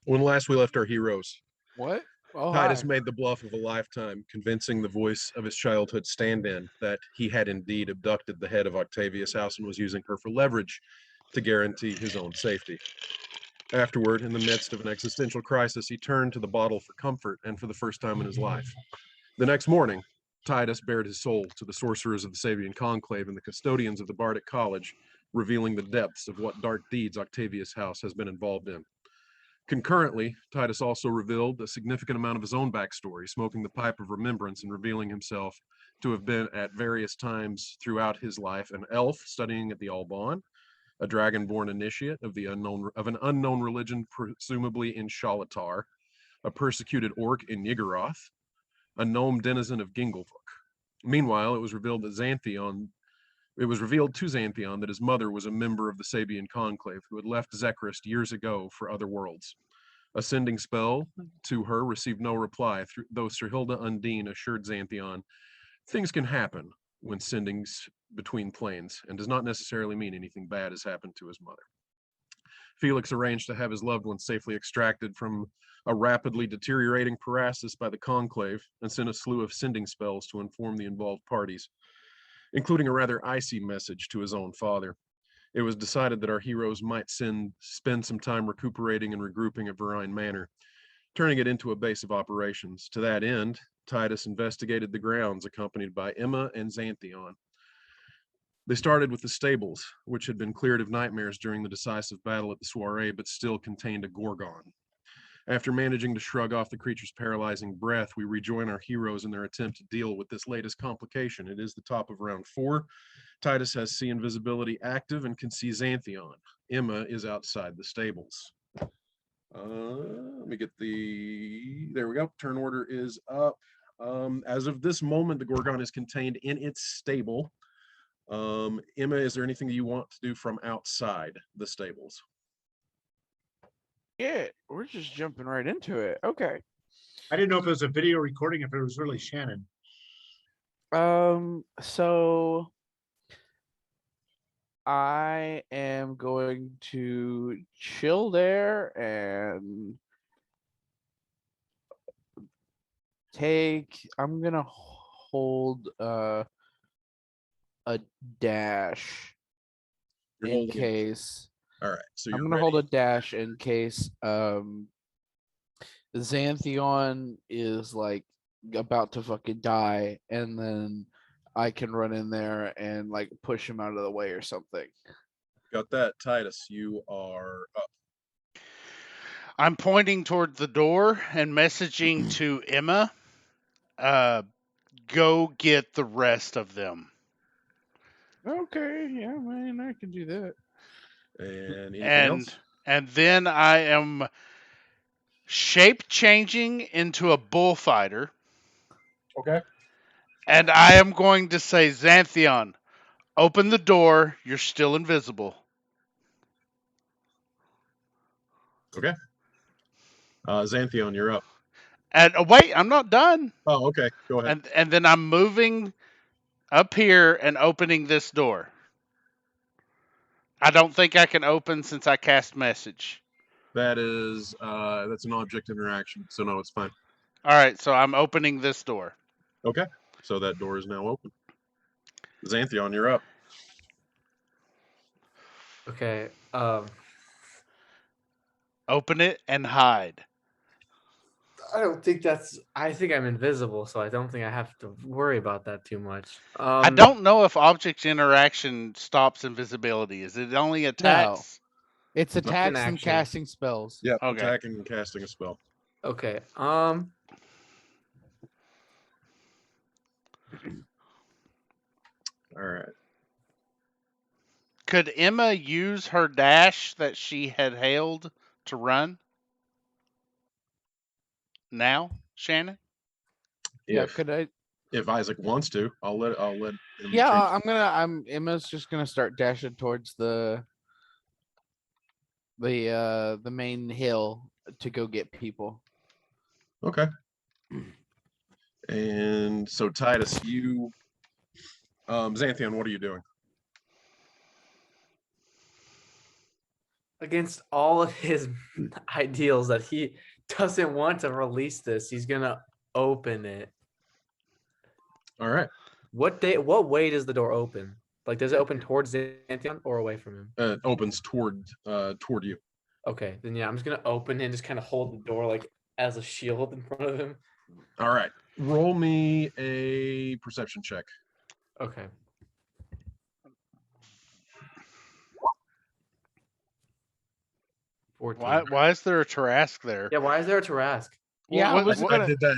When last we left our heroes, What? Oh, Titus hi. made the bluff of a lifetime, convincing the voice of his childhood stand-in that he had indeed abducted the head of Octavius House and was using her for leverage to guarantee his own safety. Afterward, in the midst of an existential crisis, he turned to the bottle for comfort and for the first time in his life. The next morning, Titus bared his soul to the sorcerers of the Sabian Conclave and the custodians of the Bardic College, revealing the depths of what dark deeds Octavius House has been involved in. Concurrently, Titus also revealed a significant amount of his own backstory, smoking the pipe of remembrance and revealing himself to have been at various times throughout his life an elf studying at the Alban, a dragonborn initiate of an unknown religion, presumably in Shalatar, a persecuted orc in Nigoroth, a gnome denizen of Gingelvuk. Meanwhile, it was revealed to Xanthion that his mother was a member of the Sabian Conclave who had left Zekrist years ago for other worlds. A sending spell to her received no reply, though Sir Hilda Undine assured Xanthion things can happen when sendings between planes and does not necessarily mean anything bad has happened to his mother. Felix arranged to have his loved one safely extracted from a rapidly deteriorating paralysis by the Conclave and sent a slew of sending spells to inform the involved parties, including a rather icy message to his own father. It was decided that our heroes might spend some time recuperating and regrouping at Verine Manor, turning it into a base of operations. To that end, Titus investigated the grounds accompanied by Emma and Xanthion. They started with the stables, which had been cleared of nightmares during the decisive battle at the soiree, but still contained a Gorgon. After managing to shrug off the creature's paralyzing breath, we rejoin our heroes in their attempt to deal with this latest complication. It is the top of round 4. Titus has see invisibility active and can see Xanthion. Emma is outside the stables. Let me get there we go. Turn order is up. As of this moment, the Gorgon is contained in its stable. Emma, is there anything that you want to do from outside the stables? Yeah, we're just jumping right into it. Okay. I didn't know if it was a video recording, if it was really Shannon. So I am going to chill there and I'm gonna hold a dash You're in holding it. case. All right, so I'm you're gonna ready. hold a dash in case Xanthion is like about to fucking die, and then I can run in there and like push him out of the way or something. Got that, Titus. You are up. I'm pointing toward the door and messaging to Emma, uh, go get the rest of them. Okay, yeah, man, I can do that. And anything And else? and then I am shape changing into a bullfighter, Okay. and I am going to say, Xanthion, open the door. You're still invisible. Okay. Xanthion, you're up. And wait, I'm not done. Oh, okay. Go ahead. And then I'm moving up here and opening this door. I don't think I can open since I cast message. That's an object interaction, so no, it's fine. All right, so I'm opening this door. Okay. So that door is now open. Xanthion, you're up. Okay. Open it and hide. I don't think that's. I think I'm invisible, so I don't think I have to worry about that too much. I don't know if object interaction stops invisibility. Is it only No, attacks? it's It's an attacks and action. casting spells. Yep. Okay. Attacking and casting a spell. Okay. All right. Could Emma use her dash that she had hailed to run now, Shannon? Yeah, If could I? if Isaac wants to, I'll let him Yeah, change. I'm Emma's just gonna start dashing towards the main hill to go get people. Okay. And so Titus, Xanthion, what are you doing? against all of his ideals that he doesn't want to release this, he's gonna open it. All right. What way does the door open? Like, does it open towards Xanthion or away from him? It opens toward you. Okay, then yeah, I'm just gonna open and just kind of hold the door like as a shield in front of him. All right. Roll me a perception check. Okay. Why is there a Tarrasque there? Yeah, why is there a Tarrasque? Yeah, I was I gonna. did that.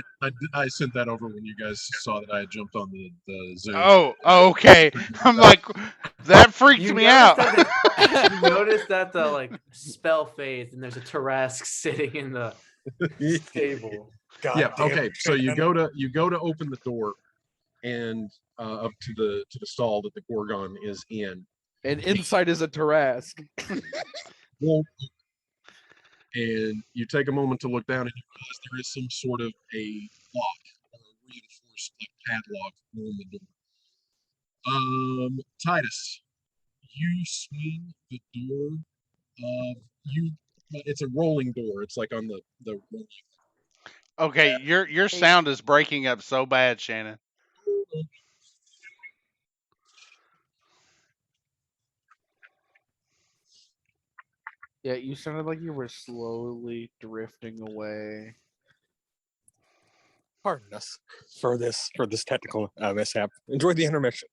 I sent that over when you guys saw that I had jumped on the Zoom. Oh, okay. I'm like, that freaked You me noticed out. that you noticed that the like spell fades and there's a Tarrasque sitting in the table. God Yeah. damn Okay. it, So you Shannon. go to open the door, and up to the stall that the Gorgon is in. And inside is a Tarrasque. Well, and you take a moment to look down, and you realize there is some sort of a lock or a reinforced like padlock on the door. Titus, you swing the door. It's a rolling door. It's like on the rolling. Okay, your sound is breaking up so bad, Shannon. Yeah, you sounded like you were slowly drifting away. Pardon us for this technical mishap. Enjoy the intermission.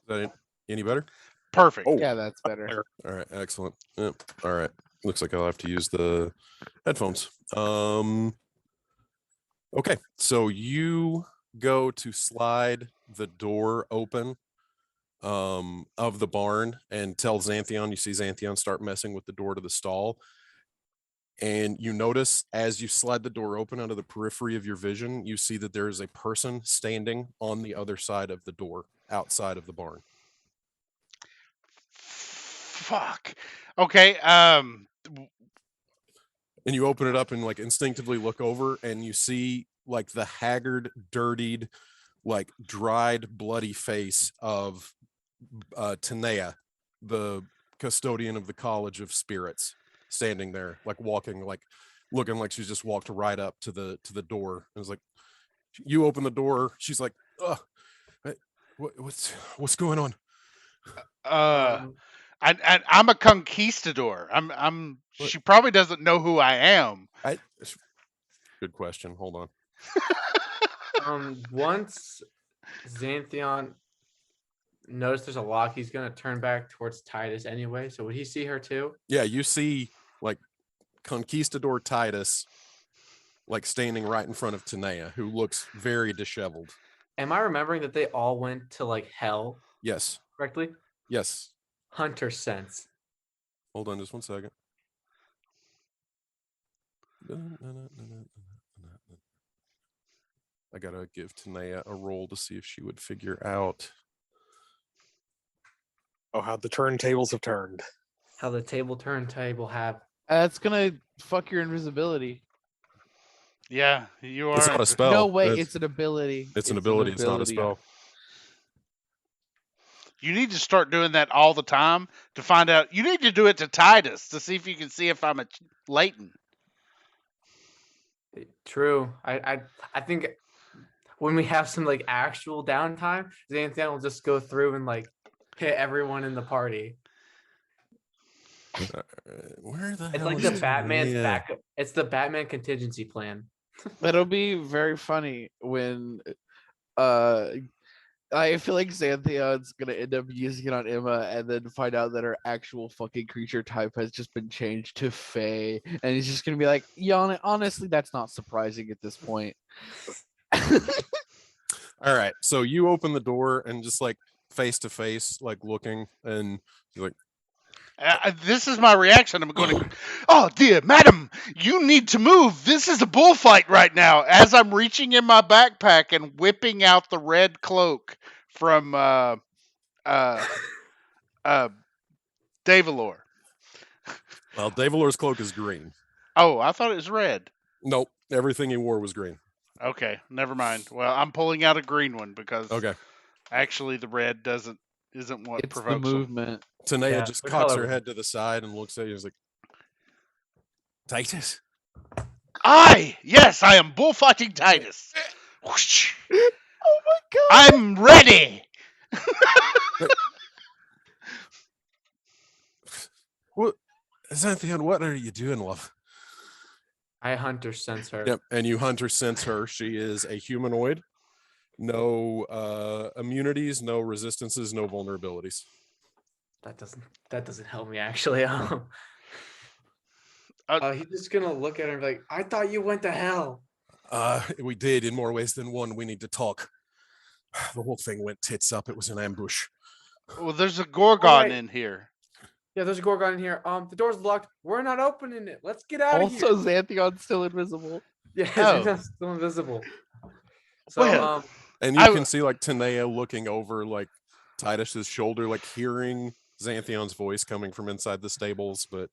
Is that any better? Perfect. Oh, Yeah, that's better. there. All right, excellent. Yep. All right. Looks like I'll have to use the headphones. Okay, so you go to slide the door open of the barn and tell Xanthion, you see Xanthion start messing with the door to the stall. And you notice as you slide the door open out of the periphery of your vision, you see that there is a person standing on the other side of the door outside of the barn. Fuck. Okay. And you open it up and like instinctively look over and you see like the haggard, dirtied, like dried, bloody face of Tanea, the custodian of the College of Spirits, standing there, like walking, like looking like she's just walked right up to the door. It was like, you open the door, she's like, "Ugh, what's going on?" I'm a conquistador. She probably doesn't know who I am. Good question. Hold on. Once Xanthion notices there's a lock, he's gonna turn back towards Titus anyway. So would he see her too? Yeah, you see like Conquistador Titus like standing right in front of Tanea, who looks very disheveled. Am I remembering that they all went to like hell Yes. correctly? Yes. Hunter sense. Hold on just one second. I gotta give Tanea a roll to see if she would figure out. Oh, how the turntables have turned. How the turntable have. That's gonna fuck your invisibility. Yeah, you are. It's not a spell. No way, it's an ability. It's an ability. It's not a spell. You need to start doing that all the time to find out. You need to do it to Titus to see if you can see if I'm a Leighton. True. I think when we have some like actual downtime, Xanthion will just go through and like hit everyone in the party. Where the It's hell like is the Batman's Tanea? backup. It's the Batman contingency plan. That'll be very funny when I feel like Xanthion's gonna end up using it on Emma and then find out that her actual fucking creature type has just been changed to Fae. And he's just gonna be like, yeah, honestly, that's not surprising at this point. All right. So you open the door and just like face to face, like looking, and you're like, This is my reaction. I'm going to, oh dear, madam, you need to move. This is a bullfight right now. As I'm reaching in my backpack and whipping out the red cloak from Davalor. well, Davalor's cloak is green. Oh, I thought it was red. Nope. Everything he wore was green. Okay, never mind. Well, I'm pulling out a green one because Okay. actually the red isn't what It's the provokes them. movement. Tanea Yeah, just they're cocks her colorful. head to the side and looks at you. He's like, Titus. Yes, I am bullfighting Titus. Whoosh. Oh my god! I'm ready. What, Xanthion, what are you doing, love? I hunter sense her. Yep, and you hunter sense her. She is a humanoid. No immunities, no resistances, no vulnerabilities. That doesn't help me actually. He's just gonna look at her and be like, I thought you went to hell. We did in more ways than one. We need to talk. The whole thing went tits up. It was an ambush. Well, there's a Gorgon Alright. in here. Yeah, there's a Gorgon in here. The door's locked. We're not opening it. Let's get out of here. Also, Xanthion's still invisible. Yeah, Oh. Xanthion's still invisible. So Well, And you I can w- see like Tanea looking over like Titus's shoulder, like hearing Xanthion's voice coming from inside the stables. But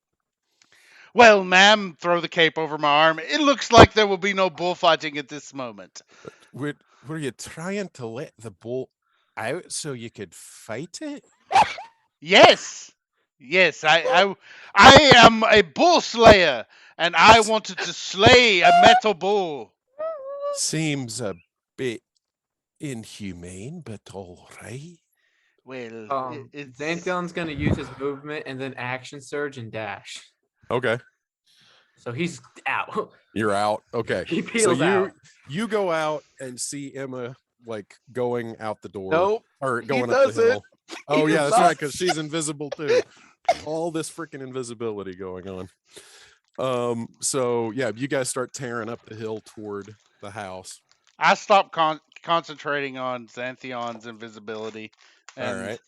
Well, ma'am, throw the cape over my arm. It looks like there will be no bullfighting at this moment. were you trying to let the bull out so you could fight it? Yes. Yes, I am a bull slayer, and I wanted to slay a metal bull. Seems a bit inhumane, but all right. Well, Xanthion's gonna use his movement and then action surge and dash. Okay, So he's out. you're out. Okay, He so peels out. you go out and see Emma like going out the door. Nope. Or He going up the doesn't. hill. Oh He yeah, does that's right, not. because she's invisible too. All this freaking invisibility going on. So yeah, you guys start tearing up the hill toward the house. I stopped concentrating on Xanthion's invisibility, and, All right.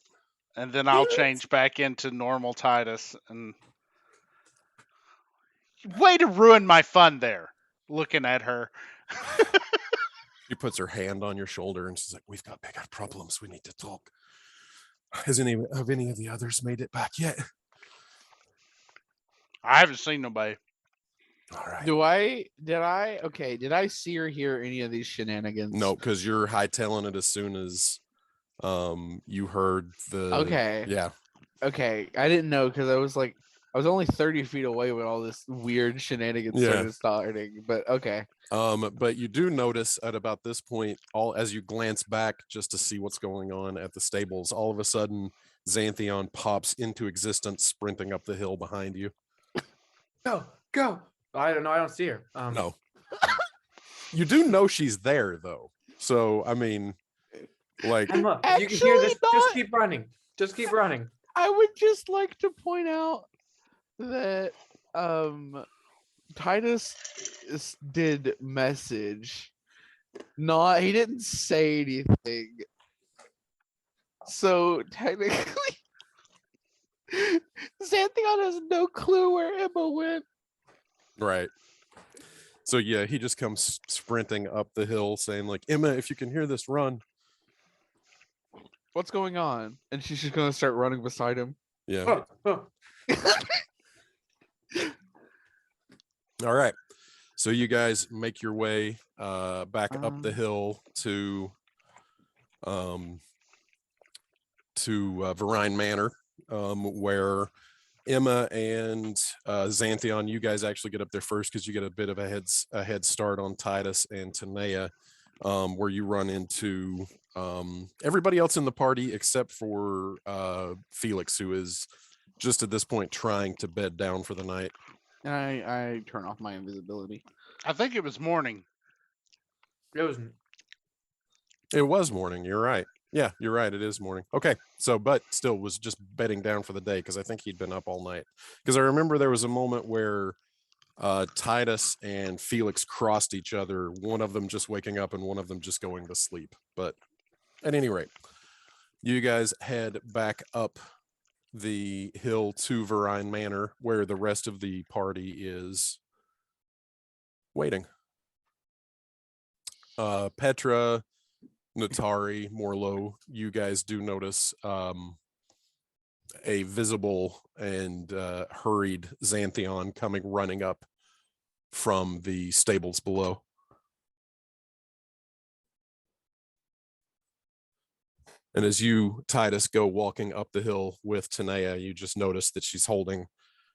and then I'll change back into normal Titus. And way to ruin my fun there, looking at her. She puts her hand on your shoulder and she's like, "We've got bigger problems. We need to talk." Has any of the others made it back yet? I haven't seen nobody. All right. Did I see or hear any of these shenanigans? No, because you're hightailing it as soon as you heard the Okay. Yeah. Okay. I didn't know because I was only 30 feet away when all this weird shenanigans Yeah. starting. But okay. But you do notice at about this point, all as you glance back just to see what's going on at the stables, all of a sudden Xanthion pops into existence, sprinting up the hill behind you. Go. I don't know. I don't see her. No. You do know she's there though. So I mean, like, Emma, if you can hear this. Actually Just not. keep running. Just keep running. I would just like to point out that Titus did message. He didn't say anything. So technically Xanthion has no clue where Emma went. right. So yeah, he just comes sprinting up the hill saying like, "Emma, if you can hear this, run." What's going on? And she's just gonna start running beside him. Yeah. Oh. All right. So you guys make your way back up the Um, hill to Verine Manor, where Emma and Xanthion, you guys actually get up there first because you get a bit of a head start on Titus and Tanea, where you run into everybody else in the party except for Felix, who is just at this point trying to bed down for the night. And I turn off my invisibility. I think it was morning. It was. It was morning. You're right. Yeah, you're right. It is morning. Okay. So, but still was just bedding down for the day because I think he'd been up all night. Because I remember there was a moment where Titus and Felix crossed each other, one of them just waking up and one of them just going to sleep. But at any rate, you guys head back up the hill to Verine Manor, where the rest of the party is waiting. Petra, Natari, Morlo, you guys do notice a visible and hurried Xanthion coming running up from the stables below. And as you, Titus, go walking up the hill with Tanea, you just notice that she's holding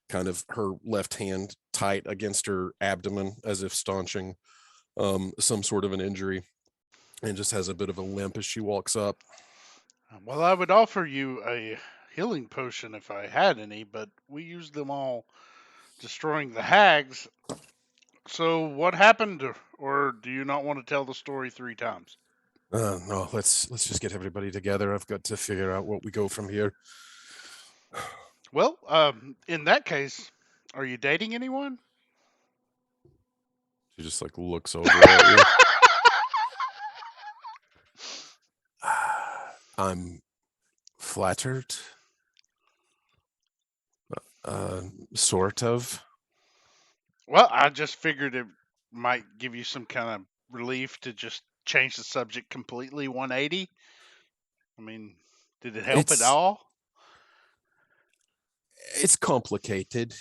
kind of her left hand tight against her abdomen as if staunching some sort of an injury, and just has a bit of a limp as she walks up. Well, I would offer you a healing potion if I had any, but we used them all destroying the hags. So what happened, or do you not want to tell the story 3 times? No, let's just get everybody together. I've got to figure out what we go from here. Well, in that case, are you dating anyone? She just like looks over at you. I'm flattered. Sort of. Well, I just figured it might give you some kind of relief to just change the subject completely 180. I mean, did it help It's- at all? It's complicated.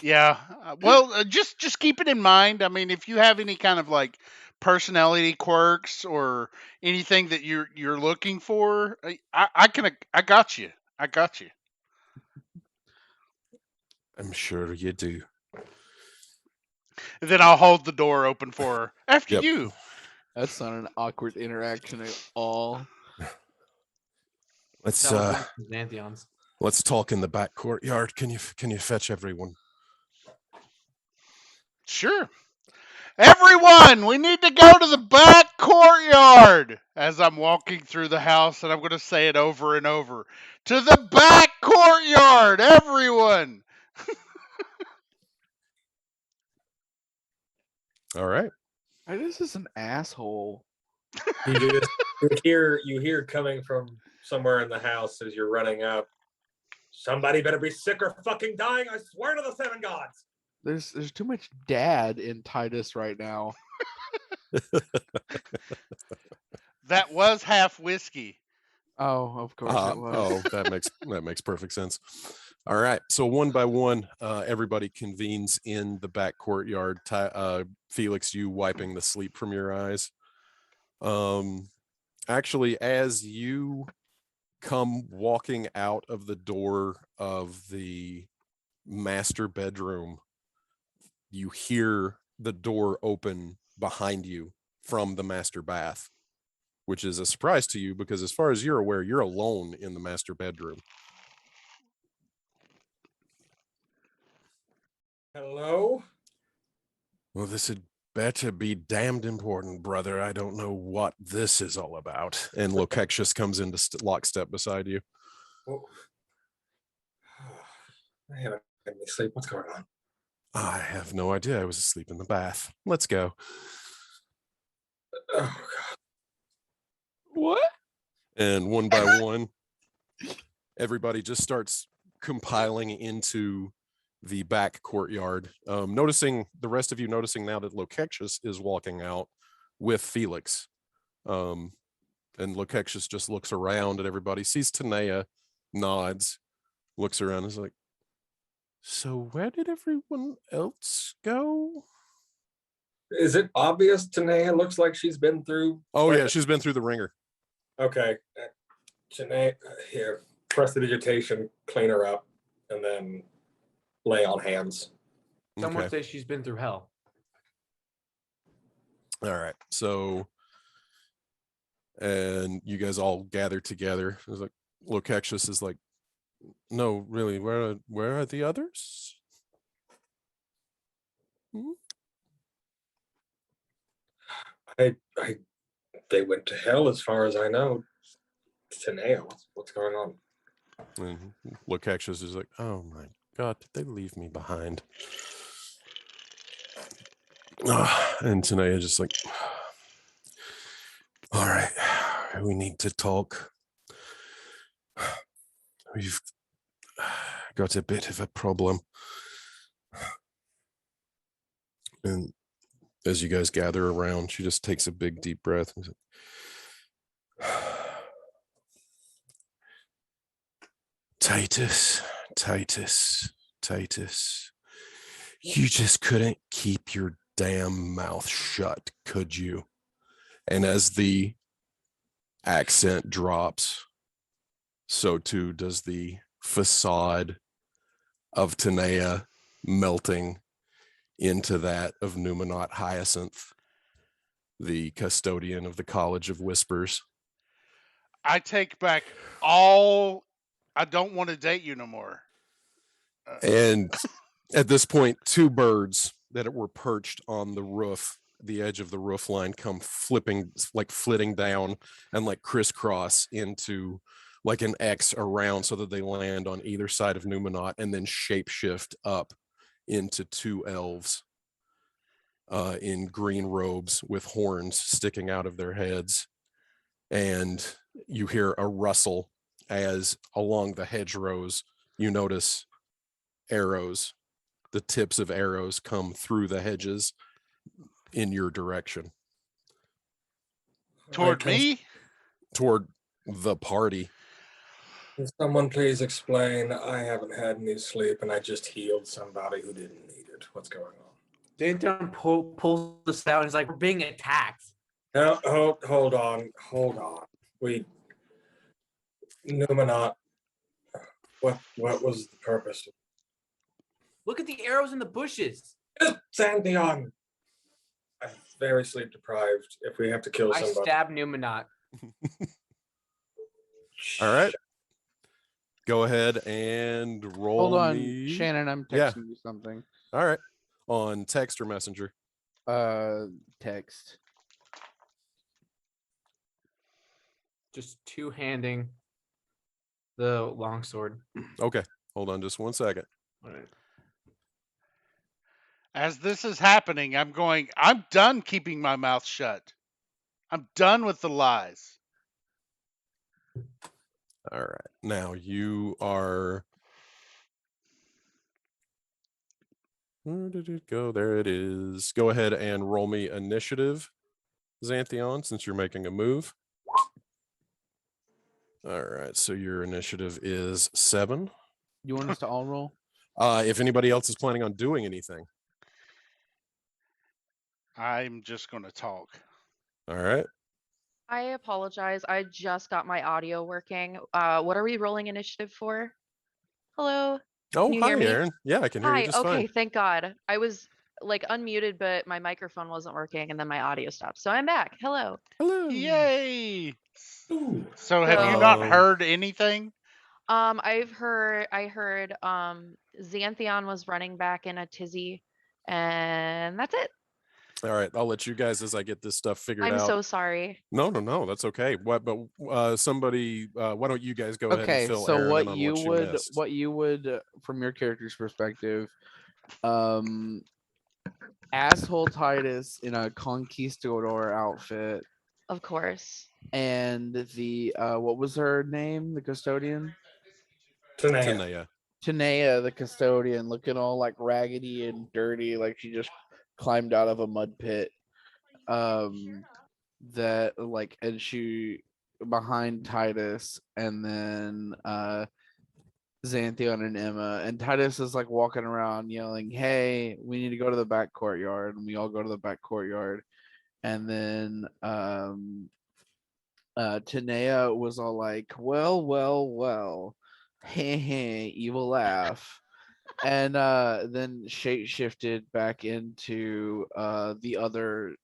Yeah. Well, just keep it in mind. I mean, if you have any kind of like personality quirks or anything that you're looking for, I got you. I got you. I'm sure you do. And then I'll hold the door open for her. After Yep. you. That's not an awkward interaction at all. Let's Xanthions. let's talk in the back courtyard. Can you fetch everyone? Sure. Everyone, we need to go to the back courtyard. As I'm walking through the house, and I'm going to say it over and over. To the back courtyard, everyone. All right. This is an asshole. You hear coming from somewhere in the house as you're running up. Somebody better be sick or fucking dying. I swear to the 7 gods. There's too much dad in Titus right now. That was half whiskey. Oh, of course it was. That makes perfect sense. All right. So one by one, everybody convenes in the back courtyard. Felix, you wiping the sleep from your eyes. Actually, as you come walking out of the door of the master bedroom, you hear the door open behind you from the master bath, which is a surprise to you because as far as you're aware, you're alone in the master bedroom. Hello? Well, this had better be damned important, brother. I don't know what this is all about. And Lokexius comes into lockstep beside you. Oh. I haven't had any sleep. What's going on? I have no idea. I was asleep in the bath. Let's go. Oh, God. What? And one by one, everybody just starts compiling into the back courtyard. Noticing the rest of you noticing now that Lokexius is walking out with Felix. And Lokexius just looks around at everybody, sees Tanea, nods, looks around, and is like, so where did everyone else go? Is it obvious Tanea looks like she's been through? Oh yeah, she's been through the ringer. Okay. Tanea, here, prestidigitation, clean her up, and then lay on hands. Some would Okay. say she's been through hell. All right. So, and you guys all gather together. It's like Lokexius is like, no, really, where are the others? They went to hell as far as I know. Tanea, what's going on? And Lokexius is like, oh my God, did they leave me behind? And Tanea just like, all right, we need to talk. We've got a bit of a problem. And as you guys gather around, she just takes a big deep breath and says, Titus, you just couldn't keep your damn mouth shut, could you? And as the accent drops, so too does the facade of Tanea melting into that of Numenot Hyacinth, the custodian of the College of Whispers. I take back all. I don't want to date you no more. And at this point, two birds that were perched on the roof, the edge of the roof line, come flitting down and like crisscross into like an X around so that they land on either side of Numenot and then shapeshift up into two elves in green robes with horns sticking out of their heads. And you hear a rustle as along the hedgerows you notice arrows, the tips of arrows come through the hedges in your direction. Toward Can me? Toward the party. Can someone please explain? I haven't had any sleep and I just healed somebody who didn't need it. What's going on? Xanthion pulls this out and he's like, we're being attacked. No, hold on. Numenot, what was the purpose? Look at the arrows in the bushes. Xanthion! I'm very sleep deprived. If we have to kill I somebody. stab Numenot. All right. Go ahead and roll. Hold on, me. Shannon. I'm Yeah. texting you something. All right. On text or messenger? Text. Just two-handing the longsword. Okay. Hold on just 1 second. All right. As this is happening, I'm done keeping my mouth shut. I'm done with the lies. All right. Now you are. Where did it go? There it is. Go ahead and roll me initiative, Xanthion, since you're making a move. All right. So your initiative is 7. You want us to all roll? If anybody else is planning on doing anything. I'm just going to talk. All right. I apologize. I just got my audio working. What are we rolling initiative for? Hello? Oh, Can you hi, hear me? Aaron. Yeah, I can hear Hi. you just Okay, fine. thank God. I was like unmuted, but my microphone wasn't working and then my audio stopped. So I'm back. Hello. Hello. Yay! Ooh. So have you not Um, heard anything? I heard Xanthion was running back in a tizzy, and that's it. All right. I'll let you guys as I get this stuff figured I'm out. so sorry. No, that's okay. But somebody, why don't you guys go ahead and Okay, fill so Aaron in what on you missed? would, from your character's perspective, asshole Titus in a conquistador outfit, Of course. and the what was her name? The custodian, Tanea. Tanea, the custodian, looking all like raggedy and dirty, like she just climbed out of a mud pit. That like, and she behind Titus, and then Xanthion and Emma, and Titus is like walking around yelling, "Hey, we need to go to the back courtyard," and we all go to the back courtyard, and then Tanea was all like, well, hey, hey, evil laugh. And then shape shifted back into the other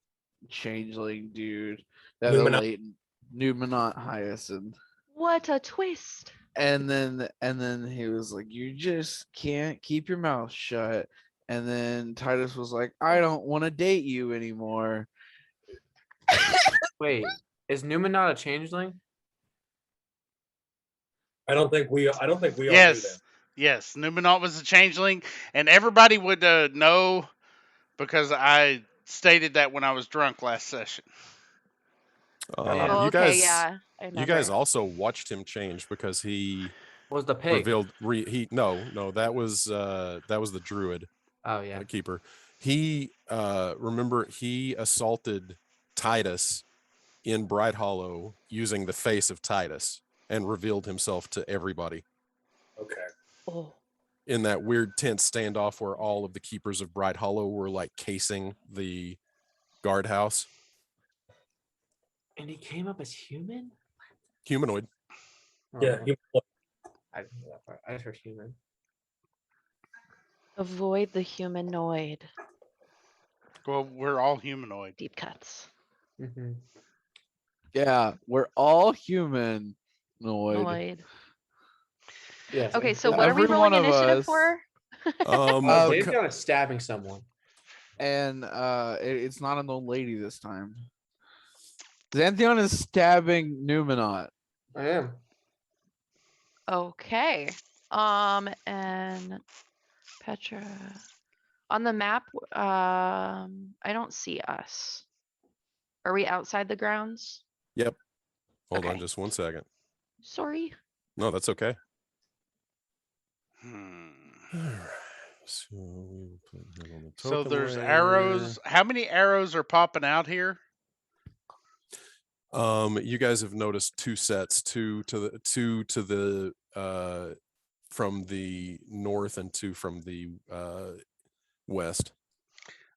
changeling dude, that the Numenot. late Numenot Hyacinth. What a twist. And then he was like, "You just can't keep your mouth shut." And then Titus was like, "I don't want to date you anymore." Wait, is Numenot a changeling? I don't think we all knew that. Yes. Numenot was a changeling, and everybody would know because I stated that when I was drunk last session. Yeah. Oh, You okay, guys, yeah. I you guys remember. also watched him change because he Was the pig? revealed. No, that was the druid Oh yeah. keeper. He remember he assaulted Titus in Bright Hollow using the face of Titus and revealed himself to everybody Okay. Oh. in that weird tense standoff where all of the keepers of Bright Hollow were like casing the guardhouse. And he came up as human? Humanoid. Yeah. Oh. I didn't know that part. I just heard human. Avoid the humanoid. Well, we're all humanoid. Deep cuts. Mm-hmm. Yeah, we're all human. Noid. Yes. Okay, so including- what are we Every rolling one of initiative us. for? Xanthion is stabbing someone. And it's not an old lady this time. Xanthion is stabbing Numenot. I am. Okay. And Petra. On the map, I don't see us. Are we outside the grounds? Yep. Hold on Okay. just 1 second. Sorry. No, that's okay. Hmm. Alright, so we will put him on the So token there's layer. arrows. How many arrows are popping out here? You guys have noticed two sets, two to the from the north and two from the west.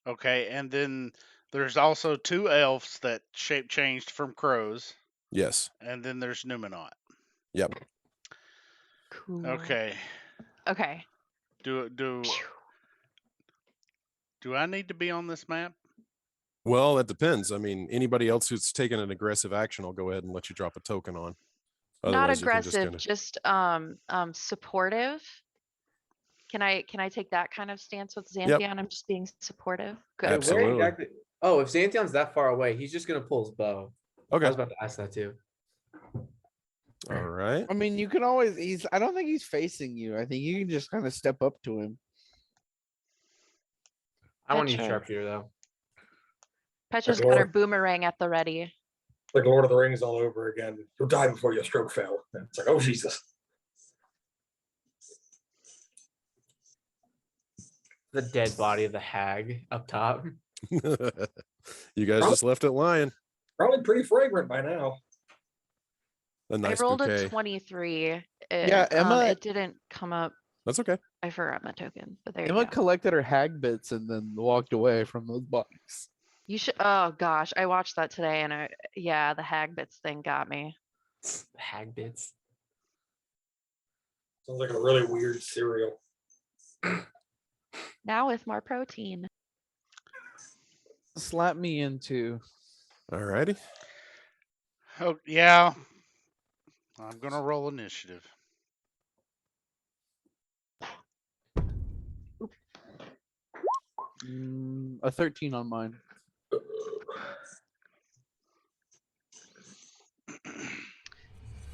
Okay, and then there's also 2 elves that shape changed from crows, Yes. and then there's Numenot. Yep. Cool. Okay. Okay. Do I need to be on this map? Well, that depends. I mean, anybody else who's taken an aggressive action, I'll go ahead and let you drop a token on. Not Otherwise, you can just aggressive, kinda- just supportive. Can I take that kind of stance with Xanthion? I'm just being supportive. Good. Wait, Absolutely. where exactly? Oh, if Xanthion's that far away, he's just gonna pull his bow. I Okay. was about to ask that too. All right. I mean, you can always. I don't think he's facing you. I think you can just kind of step up to him. I want to use Petra. sharpshooter though. Petra's Like got her Lord. boomerang at the ready. Like Lord of the Rings all over again. You'll die before your stroke fell. It's like, oh Jesus. The dead body of the hag up top. You guys Oh. just left it lying. Probably pretty fragrant by now. A nice I rolled bouquet. a 23. Yeah, Emma- It didn't come up. That's okay. I forgot my token, but there you Emma go. collected her hag bits and then walked away from those bodies. You should. Oh gosh, I watched that today, and the hag bits thing got me. Hag bits. Sounds like a really weird cereal. Now with more protein. Slap me into. All righty. Oh, yeah. I'm going to roll initiative. A 13 on mine.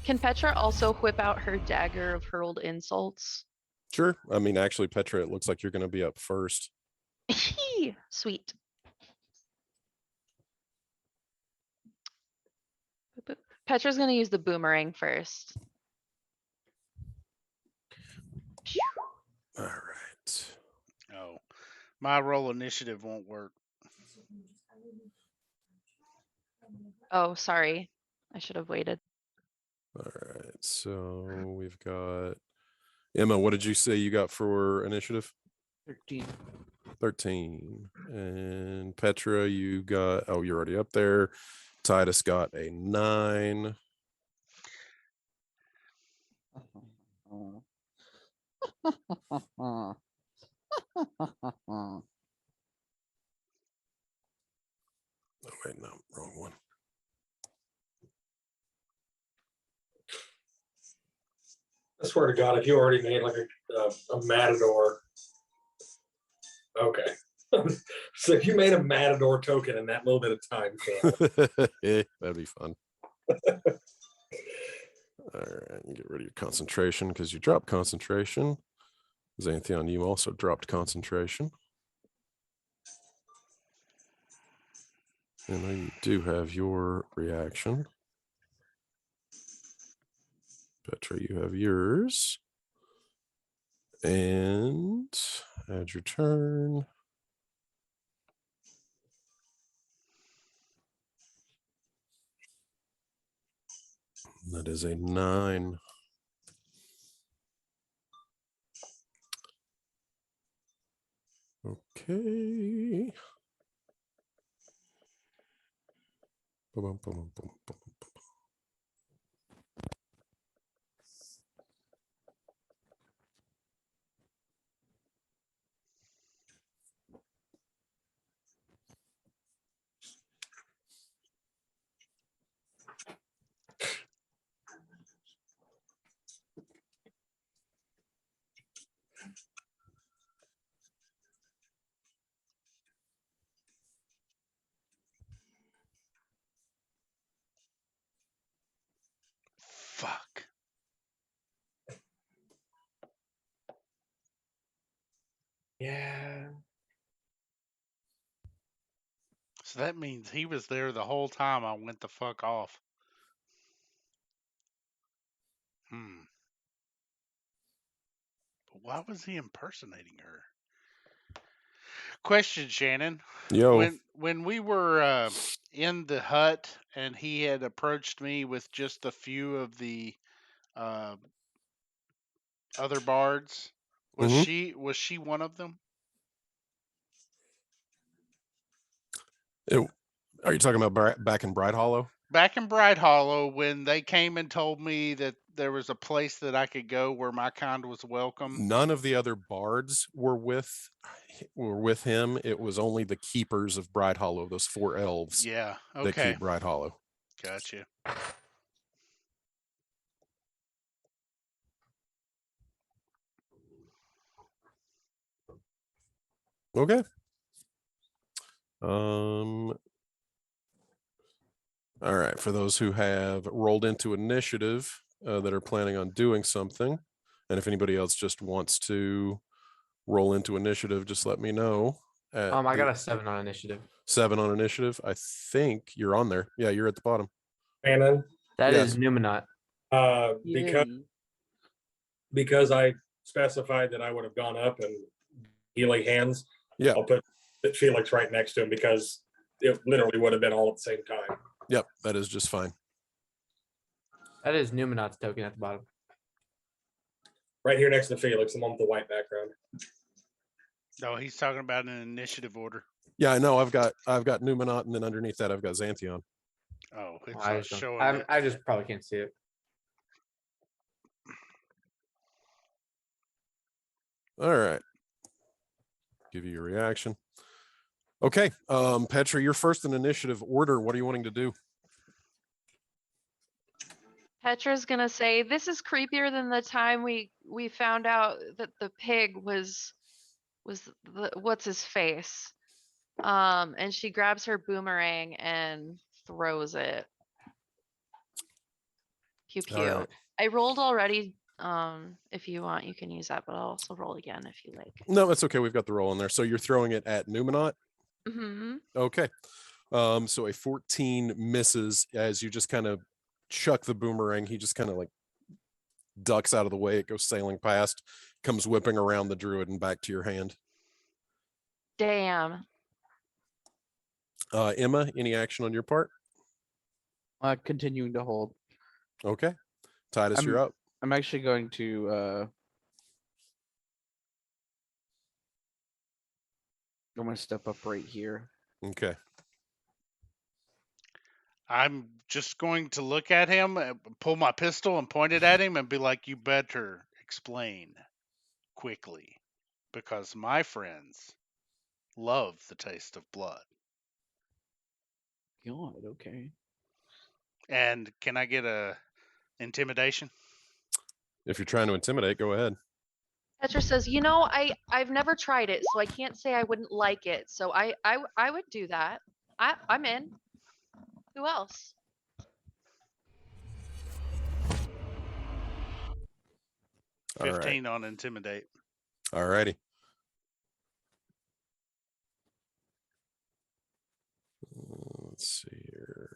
Can Petra also whip out her dagger of hurled insults? Sure. I mean, actually, Petra, it looks like you're going to be up first. Sweet. Petra's gonna use the boomerang first. All right. Oh, my roll initiative won't work. Oh, sorry. I should have waited. All right. So we've got Emma. What did you say you got for initiative? 13. 13. And Petra, you got, oh, you're already up there. Titus got a 9. Oh, wait, no, wrong one. I swear to God, if you already made like a matador. Okay. So if you made a matador token in that little bit of time, Cam, That'd be fun. All right, and get rid of your concentration because you dropped concentration. Xanthion, you also dropped concentration. And then you do have your reaction. Petra, you have yours. And add your turn. That is a 9. Okay. Ba-bum, ba-bum, ba-bum, ba-bum, ba-bum. Yeah. So that means he was there the whole time I went the fuck off. But why was he impersonating her? Question, Shannon. Yo. When we were in the hut and he had approached me with just a few of the other bards, was Mhm. she one of them? Are you talking about back in Bright Hollow? Back in Bright Hollow, when they came and told me that there was a place that I could go where my kind was welcome. None of the other bards were with him. It was only the keepers of Bright Hollow, those 4 elves Yeah. that Okay. keep Bright Hollow. Gotcha. Okay. All right. For those who have rolled into initiative that are planning on doing something, and if anybody else just wants to roll into initiative, just let me know. I got a 7 on initiative. 7 on initiative. I think you're on there. Yeah, you're at the bottom. Shannon, That Yes. is Numinat. Because I specified that I would have gone up and healing hands. Yeah. I'll put Felix right next to him because it literally would have been all at the same time. Yep, that is just fine. That is Numinat's token at the bottom. Right here next to Felix, the one with the white background. No, he's talking about an initiative order. Yeah, I know. I've got Numenot, and then underneath that I've got Xanthion. Oh, it's I not just don't- showing. I'm- it. I just probably can't see it. All right. Give you your reaction. Okay. Petra, you're first in initiative order. What are you wanting to do? Petra's gonna say, this is creepier than the time we found out that the pig was the what's his face. And she grabs her boomerang and throws it. Pew All pew. right. I rolled already. If you want, you can use that, but I'll also roll again if you like. No, that's okay. We've got the roll in there. So you're throwing it at Numenot? Mm-hmm. Okay. So a 14 misses as you just kind of chuck the boomerang. He just kind of like ducks out of the way. It goes sailing past, comes whipping around the druid and back to your hand. Damn. Emma, any action on your part? Continuing to hold. Okay. Titus, you're up. I'm actually going to I'm gonna step up right here. Okay. I'm just going to look at him, pull my pistol and point it at him and be like, you better explain quickly because my friends love the taste of blood. God, okay. And can I get a intimidation? If you're trying to intimidate, go ahead. Petra says, I've never tried it, so I can't say I wouldn't like it. So I would do that. I'm in. Who else? All right. 15 on intimidate. All righty. Let's see here.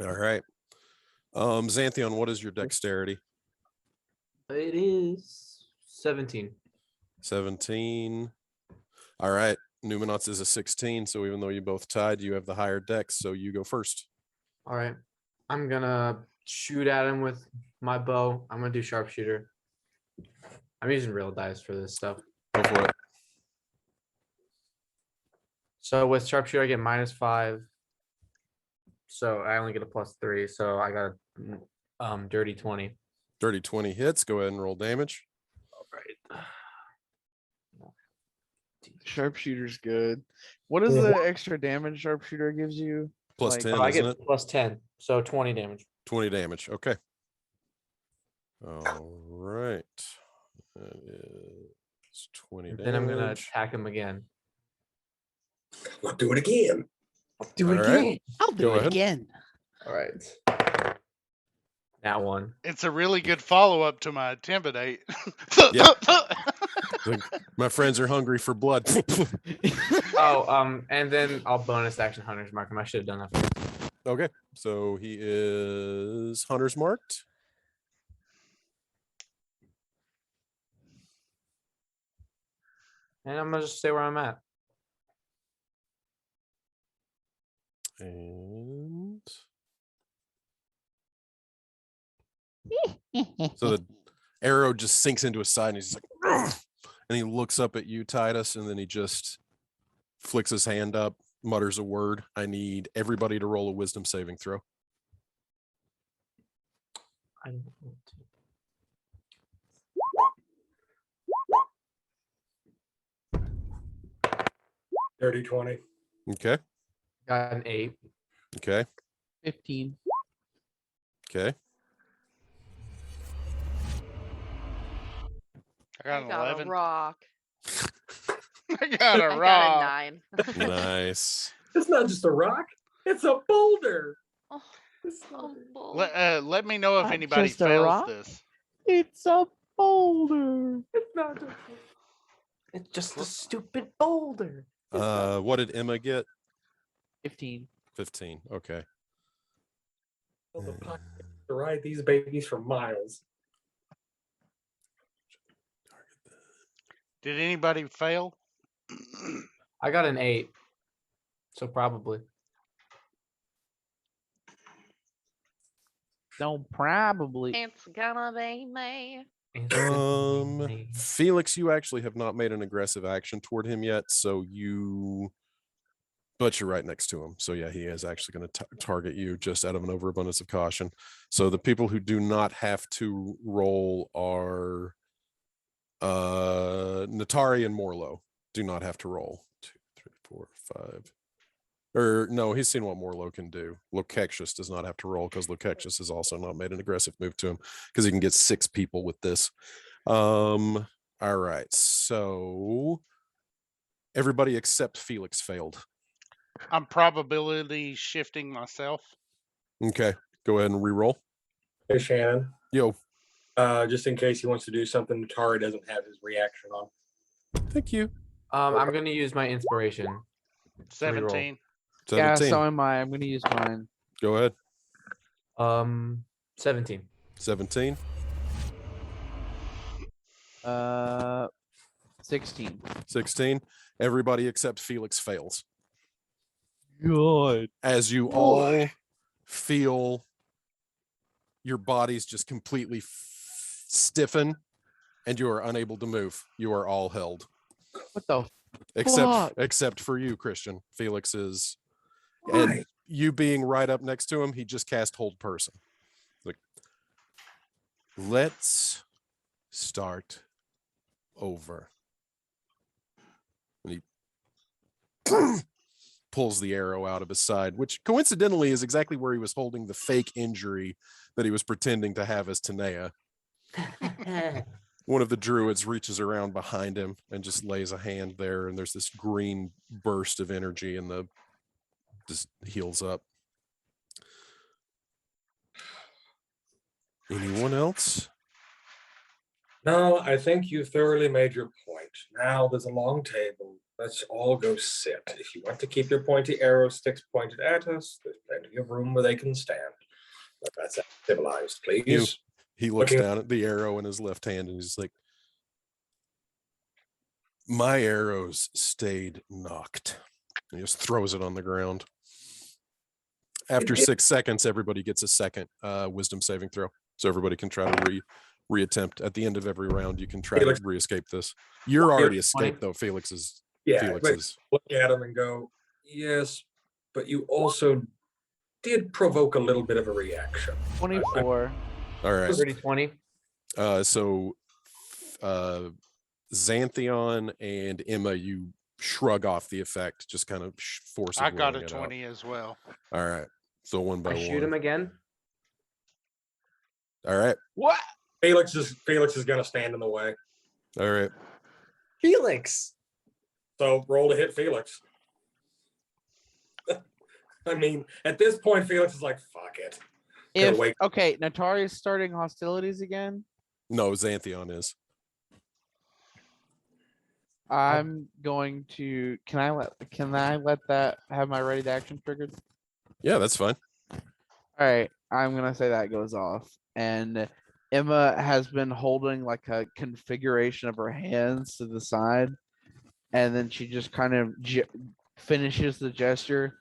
All right. Xanthion, what is your dexterity? It is 17. 17. All right. Numenot's is a 16. So even though you both tied, you have the higher dex. So you go first. All right. I'm gonna shoot at him with my bow. I'm gonna do sharpshooter. I'm using real dice for this stuff. Go for it. So with sharpshooter, I get -5. So I only get a +3. So I got a dirty 20. Dirty 20 hits. Go ahead and roll damage. All right. Sharpshooter's good. What is the extra damage sharpshooter gives you? Plus Like- 10, I isn't get it? +10. So 20 damage. 20 damage. Okay. All right. That is 20 Then I'm gonna damage. attack him again. I'll do it again. Do it All right. again. I'll do Go it ahead. again. All right. That one. It's a really good follow up to my intimidate. Yeah. Like, my friends are hungry for blood. Oh, and then I'll bonus action Hunter's Mark him. I should have done that. First. Okay, so he is hunter's marked. And I'm gonna just stay where I'm at. And so the arrow just sinks into his side and he's like, "Ugh!" And he looks up at you, Titus, and then he just flicks his hand up, mutters a word. I need everybody to roll a wisdom saving throw. I don't want to. Dirty 20. Okay, Got an 8. okay, 15. okay. I got I an got 11. a rock. I got I a got a rock. 9. Nice. It's not just a rock. It's a boulder. Oh, It's not oh, a- bull. Let me know if Not anybody just a fails rock. this. It's a boulder. It's not just. It's just a stupid boulder. What did Emma get? 15. 15. Okay. Well, the puck to ride these babies for miles. Did anybody fail? I got an 8. So probably. No, probably. It's gonna be me. Felix, you actually have not made an aggressive action toward him yet, so but you're right next to him. So yeah, he is actually going to target you just out of an overabundance of caution. So the people who do not have to roll are Natari and Morlo do not have to roll. 2, 3, 4, 5. Or no, he's seen what Morlo can do. Lokexius does not have to roll because Lokexius has also not made an aggressive move to him because he can get 6 people with this. All right, so everybody except Felix failed. I'm probability shifting myself. Okay, go ahead and re-roll. Hey, Shannon. Yo, Just in case he wants to do something Tari doesn't have his reaction on. thank you. I'm gonna use my inspiration. 17. 17. Yeah, so am I. I'm going to use mine. Go ahead. 17. 17. 16. 16. Everybody except Felix fails. Good. As you all feel your bodies just completely stiffen and you are unable to move. You are all held. What the? Except Fuck. for you, Christian. Felix is, Why? and you being right up next to him, he just cast hold person. Like, let's start over. And he pulls the arrow out of his side, which coincidentally is exactly where he was holding the fake injury that he was pretending to have as Tanea. One of the druids reaches around behind him and just lays a hand there, and there's this green burst of energy, and just heals up. Anyone else? No, I think you thoroughly made your point. Now there's a long table. Let's all go sit. If you want to keep your pointy arrow sticks pointed at us, there's plenty of room where they can stand. But that's civilized, please. He looks Okay. down at the arrow in his left hand and he's like, my arrows stayed knocked. And he just throws it on the ground. After 6 seconds, everybody gets a second wisdom saving throw. So everybody can try to reattempt at the end of every round. You can try Felix- to re-escape this. You're already Felix- escaped though. Felix is Yeah, but look at him and go, yes, but you also did provoke a little bit of a reaction. 24. all right. 30-20. So Xantheon and Emma, you shrug off the effect, just kind of force. I got a 20 as well. All right. So one by I one. shoot him again. All right. What? Felix is gonna stand in the way. All right. Felix. So roll to hit Felix. I mean, at this point, Felix is like, fuck it. Gotta If wait. okay, Natari's starting hostilities again. No, Xanthion is. I'm going to. Can I let that have my ready to action triggered? Yeah, that's fine. All right, I'm gonna say that goes off, and Emma has been holding like a configuration of her hands to the side, and then she just kind of finishes the gesture,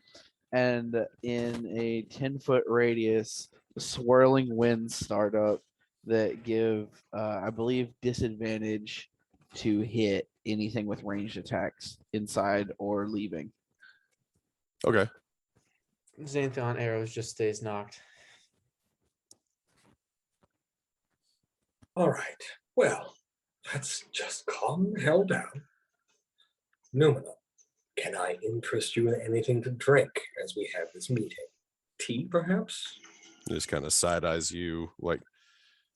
and in a 10-foot radius, swirling winds start up that give, I believe, disadvantage to hit anything with ranged attacks inside or leaving. Okay. Xanthion arrows just stays knocked. All right. Well, let's just calm the hell down. Numina, can I interest you in anything to drink as we have this meeting? Tea, perhaps? Just kind of side eyes you, like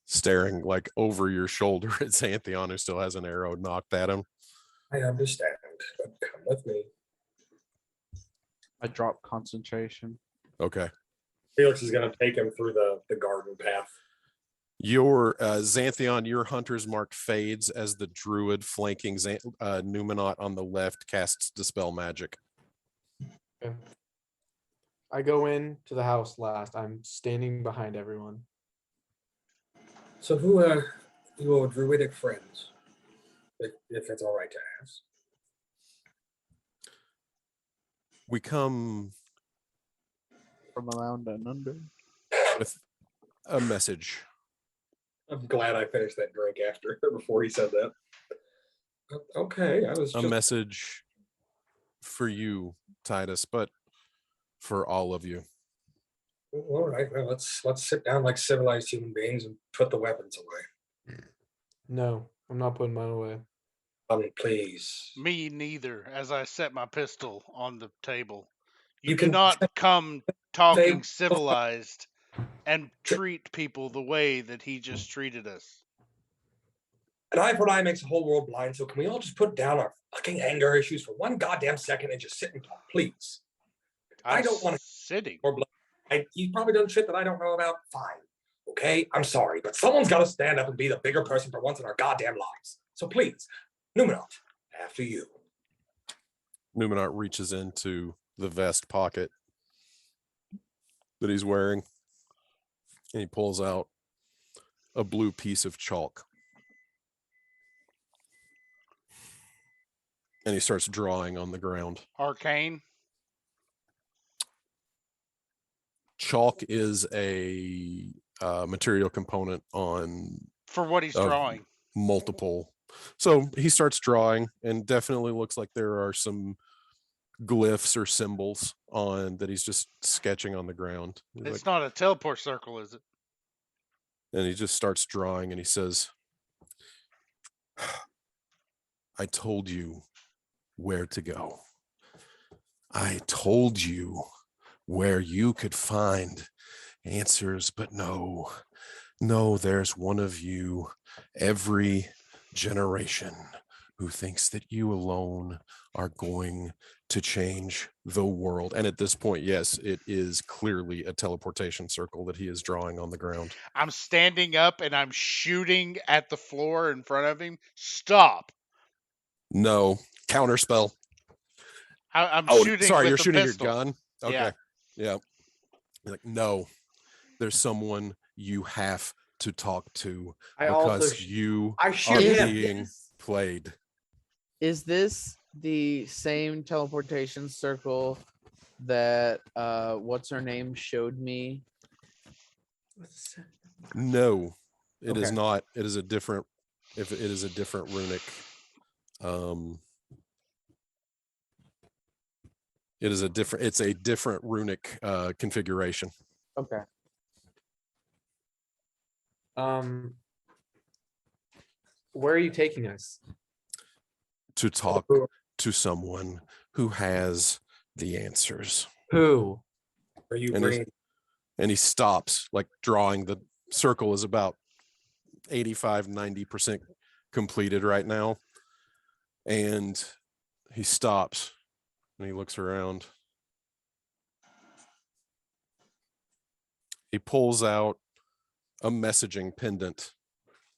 staring like over your shoulder at Xanthion, who still has an arrow knocked at him. I understand, but come with me. I drop concentration. Okay. Felix is going to take him through the garden path. Your Xanthion, your hunter's mark fades as the druid flanking Numenot on the left casts Dispel Magic. Okay. I go in to the house last. I'm standing behind everyone. So who are your druidic friends? If it's all right to ask. We come From around and under. with a message. I'm glad I finished that drink after before he said that. Okay, I was A just message for you, Titus, but for all of you. all right. Well, let's sit down like civilized human beings and put the weapons away. No, I'm not putting mine away. Please. Me neither, as I set my pistol on the table. You You can cannot come talking Babe. civilized and treat people the way that he just treated us. An eye for an eye makes the whole world blind. So can we all just put down our fucking anger issues for one goddamn second and just sit and talk, please? I I'm don't wanna- sitting. Or blood. You've probably done shit that I don't know about. Fine. Okay, I'm sorry, but someone's got to stand up and be the bigger person for once in our goddamn lives. So please, Numenot, after you. Numenot reaches into the vest pocket that he's wearing, and he pulls out a blue piece of chalk. And he starts drawing on the ground. Arcane. Chalk is a material component on For what he's Of- drawing. multiple. So he starts drawing, and definitely looks like there are some glyphs or symbols on that he's just sketching on the ground. He's It's like- not a teleport circle, is it? and he just starts drawing, and he says, I told you where to go. I told you where you could find answers, but no, there's one of you every generation who thinks that you alone are going to change the world. And at this point, yes, it is clearly a teleportation circle that he is drawing on the ground. I'm standing up and I'm shooting at the floor in front of him. Stop. No, counterspell. I'm Oh, shooting. sorry, with you're the shooting pistol. your gun? Okay. Yeah. Yeah. You're like, no, there's someone you have to talk to I also because you I are shoot him. being played. Is this the same teleportation circle that what's her name showed me? No, it is Okay. not. It is a different, if it is a different runic. It's a different runic configuration. Okay. Where are you taking us? To talk to someone who has the answers. Who? Are you And bringing? And he stops, like drawing. The circle is about 85-90% completed right now. And he stops and he looks around. He pulls out a messaging pendant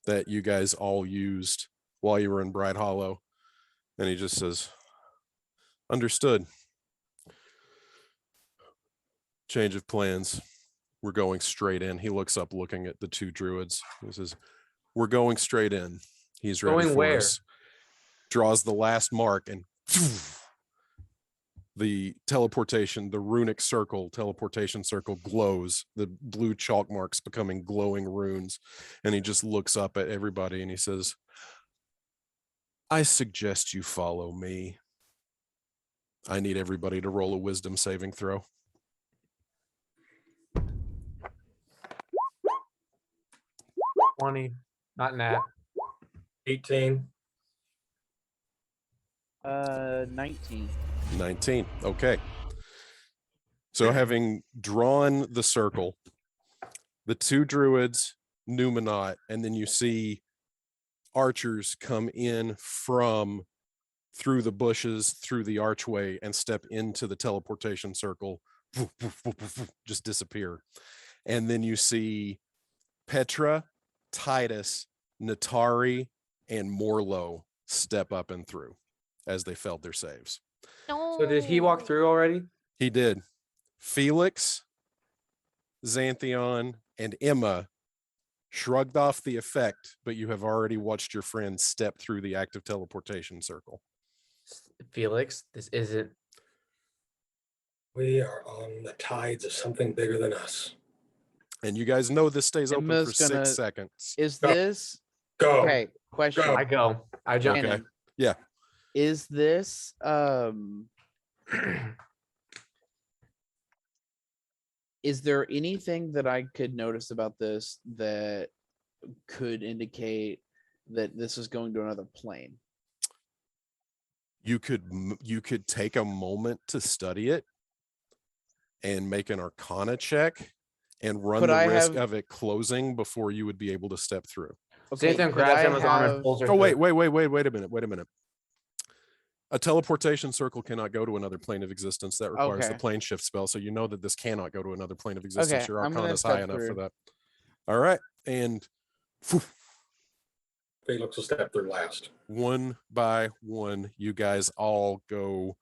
that you guys all used while you were in Bright Hollow. And he just says, understood. Change of plans. We're going straight in. He looks up looking at the two druids. He says, we're going straight in. He's ready Going for where? us. Draws the last mark and the teleportation, the runic circle, teleportation circle glows, the blue chalk marks becoming glowing runes. And he just looks up at everybody and he says, I suggest you follow me. I need everybody to roll a wisdom saving throw. 20, not nat. 18. 19. 19. Okay. So having drawn the circle, the two druids, Numenot, and then you see archers come in from through the bushes, through the archway, and step into the teleportation circle, just disappear. And then you see Petra, Titus, Natari, and Morlo step up and through as they failed their saves. No. So did he walk through already? He did. Felix, Xanthion, and Emma shrugged off the effect, but you have already watched your friend step through the active teleportation circle. Felix, this isn't. We are on the tides of something bigger than us. And you guys know this stays open for Emma's 6 seconds. Is Go. this Go. okay? Question. Go. I go. I jump. Okay. Shannon, Yeah. Is this is there anything that I could notice about this that could indicate that this is going to another plane? You could take a moment to study it and make an Arcana check and run Could the I risk have- of it closing before you would be able to step through. Xanthion could grabs I Emma's arm and have- pulls her. Oh, wait through. a minute. A teleportation circle cannot go to another plane of existence. That requires the Okay. plane shift spell. So you know that this cannot go to another plane of existence. Okay, Your I'm gonna Arcana is high step enough for through. that. All right. And Felix will step through last. one by one, you guys all go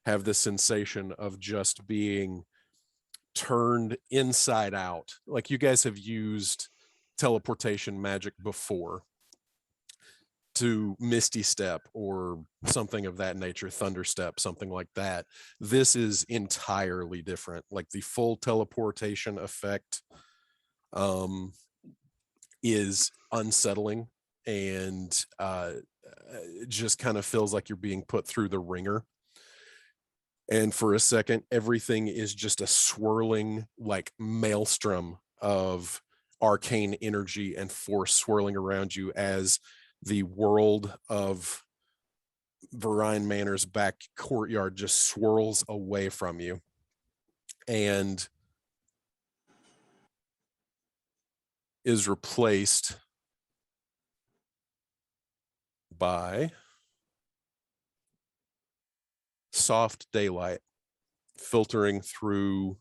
have the sensation of just being turned inside out. Like you guys have used teleportation magic before to Misty Step or something of that nature, Thunder Step, something like that. This is entirely different. Like the full teleportation effect is unsettling and it just kind of feels like you're being put through the ringer. And for a second, everything is just a swirling like maelstrom of arcane energy and force swirling around you as the world of Verine Manor's back courtyard just swirls away from you. And is replaced by soft daylight filtering through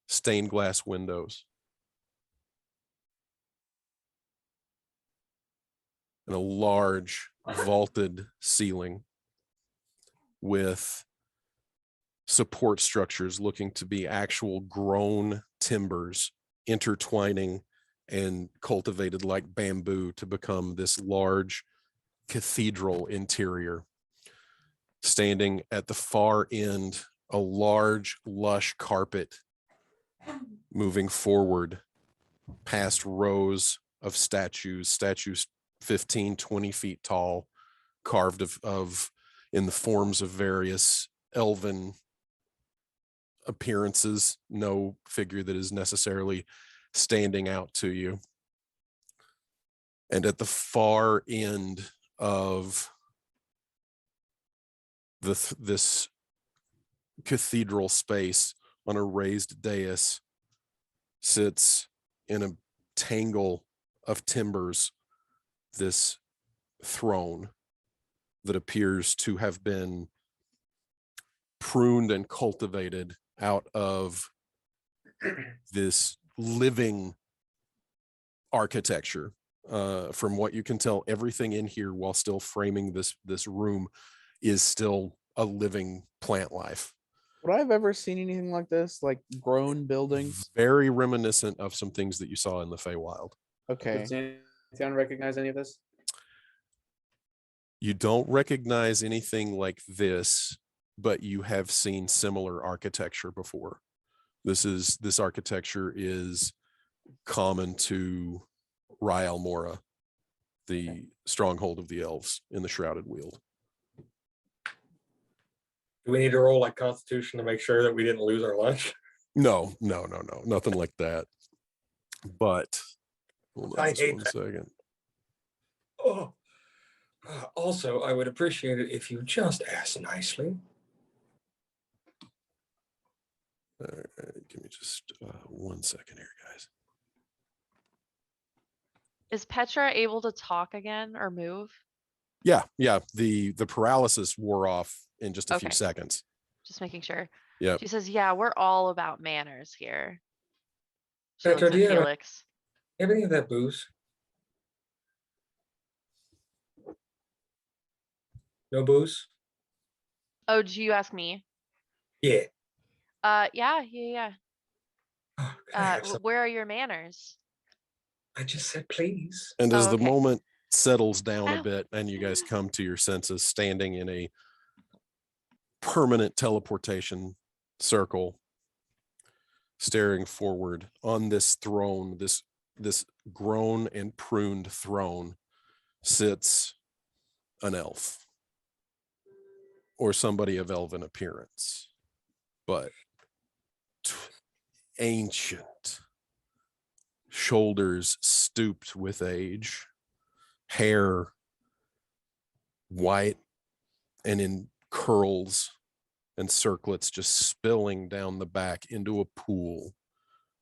stained glass windows and a large vaulted ceiling with support structures looking to be actual grown timbers intertwining and cultivated like bamboo to become this large cathedral interior. Standing at the far end, a large lush carpet moving forward past rows of statues 15, 20 feet tall, carved of in the forms of various elven appearances, no figure that is necessarily standing out to you. And at the far end of this cathedral space on a raised dais sits in a tangle of timbers this throne that appears to have been pruned and cultivated out of this living architecture. From what you can tell, everything in here, while still framing this room, is still a living plant life. Would I have ever seen anything like this? Like grown buildings? Very reminiscent of some things that you saw in the Feywild. Okay. Does anyone recognize any of this? You don't recognize anything like this, but you have seen similar architecture before. This architecture is common to Rael Mora, the stronghold of the elves in the Shrouded Weald. Do we need to roll like Constitution to make sure that we didn't lose our lunch? No, nothing like that. But hold on I just hate one that. second. Oh. Also, I would appreciate it if you just asked nicely. All right, give me just 1 second here, guys. Is Petra able to talk again or move? Yeah. The paralysis wore off in just a few Okay. seconds. Just making sure. Yep. She says, yeah, we're all about manners here. She Petra, looks do you at have Felix. any of that booze? No booze? Oh, do you ask me? Yeah. Yeah. Oh, can I have some? Where are your manners? I just said please. And as Oh, the okay. moment settles down a Ow. bit and you guys come to your senses, standing in a permanent teleportation circle, staring forward on this throne, this grown and pruned throne, sits an elf or somebody of elven appearance, but ancient, shoulders stooped with age, hair white and in curls and circlets just spilling down the back into a pool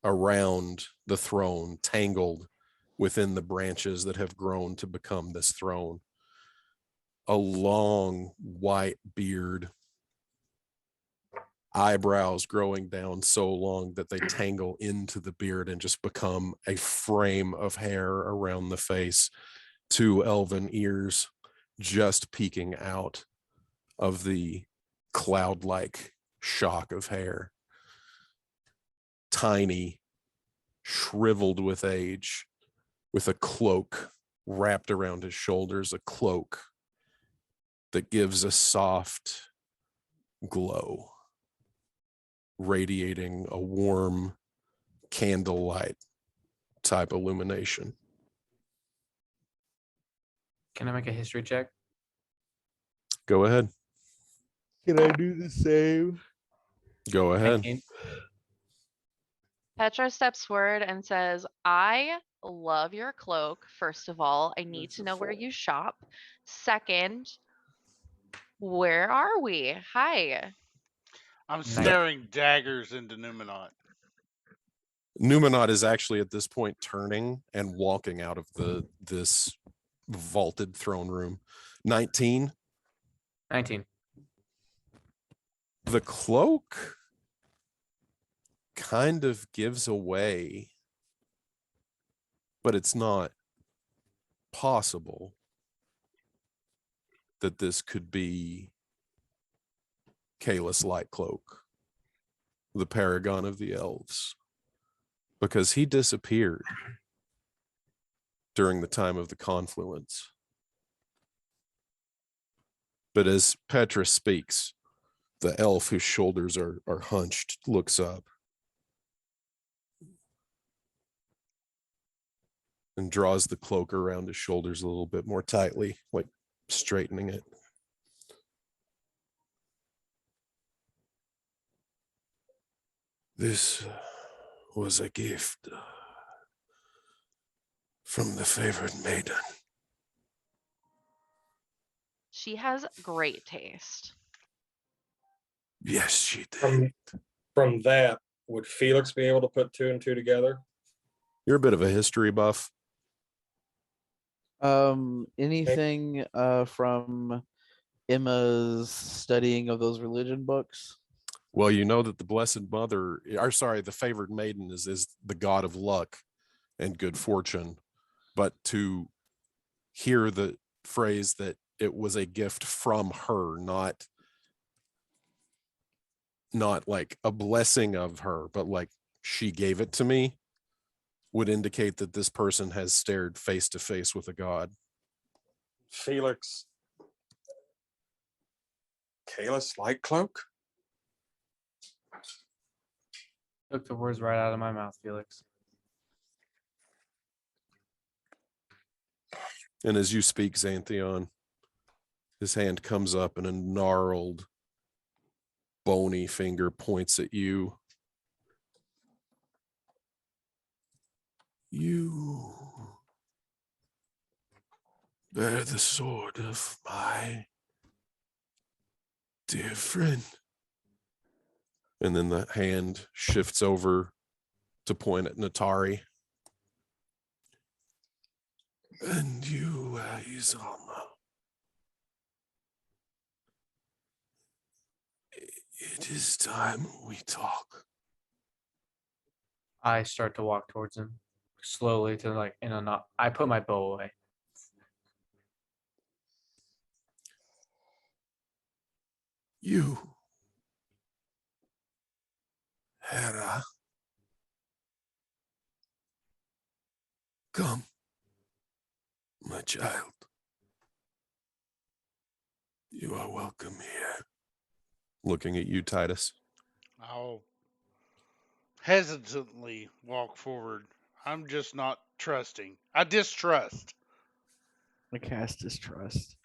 around the throne, tangled within the branches that have grown to become this throne. A long white beard, eyebrows growing down so long that they tangle into the beard and just become a frame of hair around the face, 2 elven ears just peeking out of the cloud-like shock of hair. Tiny, shriveled with age, with a cloak wrapped around his shoulders, a cloak that gives a soft glow, radiating a warm candlelight type illumination. Can I make a history check? Go ahead. Can I do the same? Go ahead. 19. Petra steps forward and says, I love your cloak. First of all, I need to know where you shop. Second, where are we? Hi. I'm staring daggers into Numenot. Numenot is actually at this point turning and walking out of this vaulted throne room. 19. 19. The cloak kind of gives away, but it's not possible that this could be Kalis Lightcloak, the paragon of the elves, because he disappeared during the time of the confluence. But as Petra speaks, the elf whose shoulders are hunched looks up and draws the cloak around his shoulders a little bit more tightly, like straightening it. This was a gift from the favored maiden. She has great taste. Yes, she did. From that, would Felix be able to put 2 and 2 together? You're a bit of a history buff. Anything from Emma's studying of those religion books? Well, you know that the Blessed Mother, or sorry, the favored maiden is the god of luck and good fortune. But to hear the phrase that it was a gift from her, not like a blessing of her, but like she gave it to me, would indicate that this person has stared face to face with a god. Felix. Kalis Lightcloak? Took the words right out of my mouth, Felix. And as you speak, Xantheon, his hand comes up and a gnarled, bony finger points at you. You bear the sword of my dear friend. And then the hand shifts over to point at Natari. And you, Izama. It is time we talk. I start to walk towards him slowly to like in a knot. I put my bow away. You, Hera. Come, my child. You are welcome here. Looking at you, Titus. I'll hesitantly walk forward. I'm just not trusting. I distrust. I cast distrust.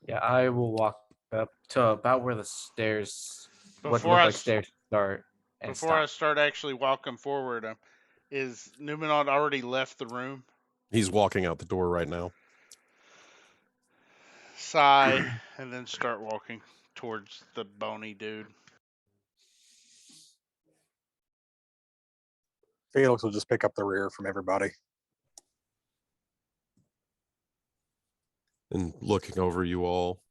Yeah, I will walk up to about where the stairs, what look Before I like s- stairs start, and Before I stop. start actually walking forward, is Numenor already left the room? He's walking out the door right now. Sigh, and then start walking towards the bony dude. Felix will just pick up the rear from everybody. And looking over you all.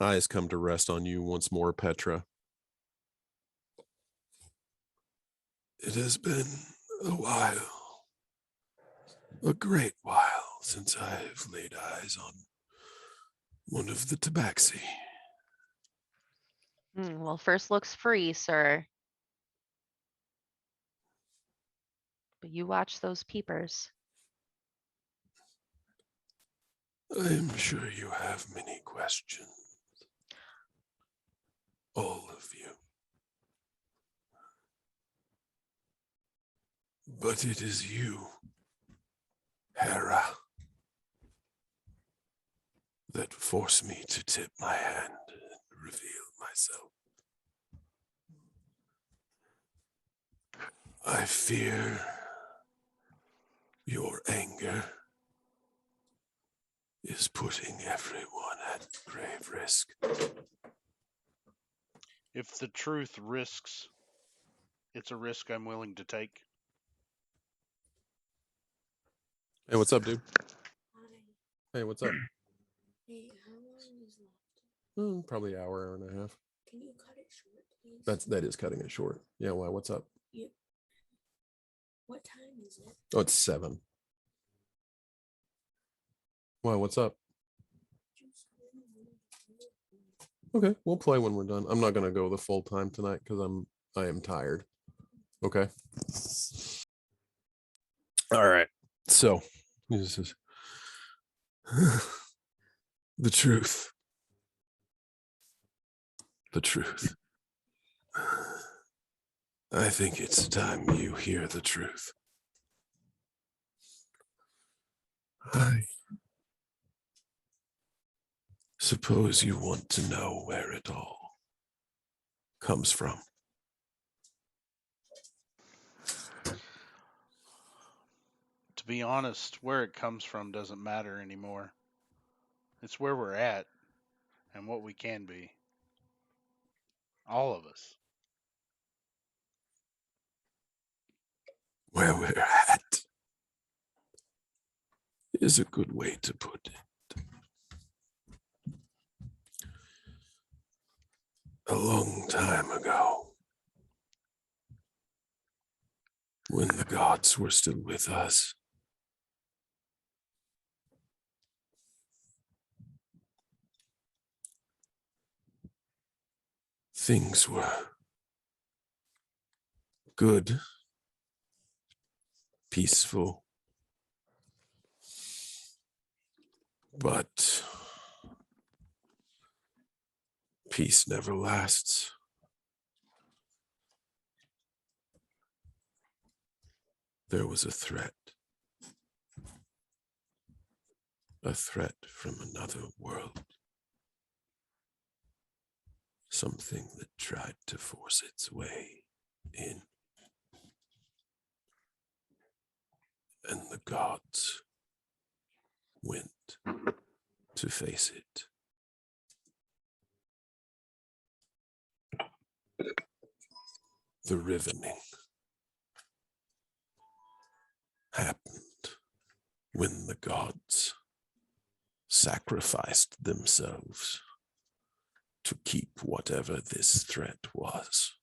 Eyes come to rest on you once more, Petra. It has been a while. A great while since I've laid eyes on one of the tabaxi. Well, first looks free, sir. But you watch those peepers. I'm sure you have many questions. All of you. But it is you, Hera, that force me to tip my hand and reveal myself. I fear your anger is putting everyone at grave risk. If the truth risks, it's a risk I'm willing to take. Hey, what's up, dude? Hey, what's up? Hey, how long is left? Probably an hour and a half. Can you cut it short, please? That is cutting it short. Yeah, why? What's up? What time is it? Oh, it's 7. Why? What's up? Okay, we'll play when we're done. I'm not gonna go the full time tonight because I am tired. Okay. All right. So this is the truth. The truth. I think it's time you hear the truth. I suppose you want to know where it all comes from. To be honest, where it comes from doesn't matter anymore. It's where we're at and what we can be. All of us. Where we're at is a good way to put it. A long time ago, when the gods were still with us, things were good, peaceful, but peace never lasts. There was a threat from another world, something that tried to force its way in. And the gods went to face it. The rivening happened when the gods sacrificed themselves to keep whatever this threat was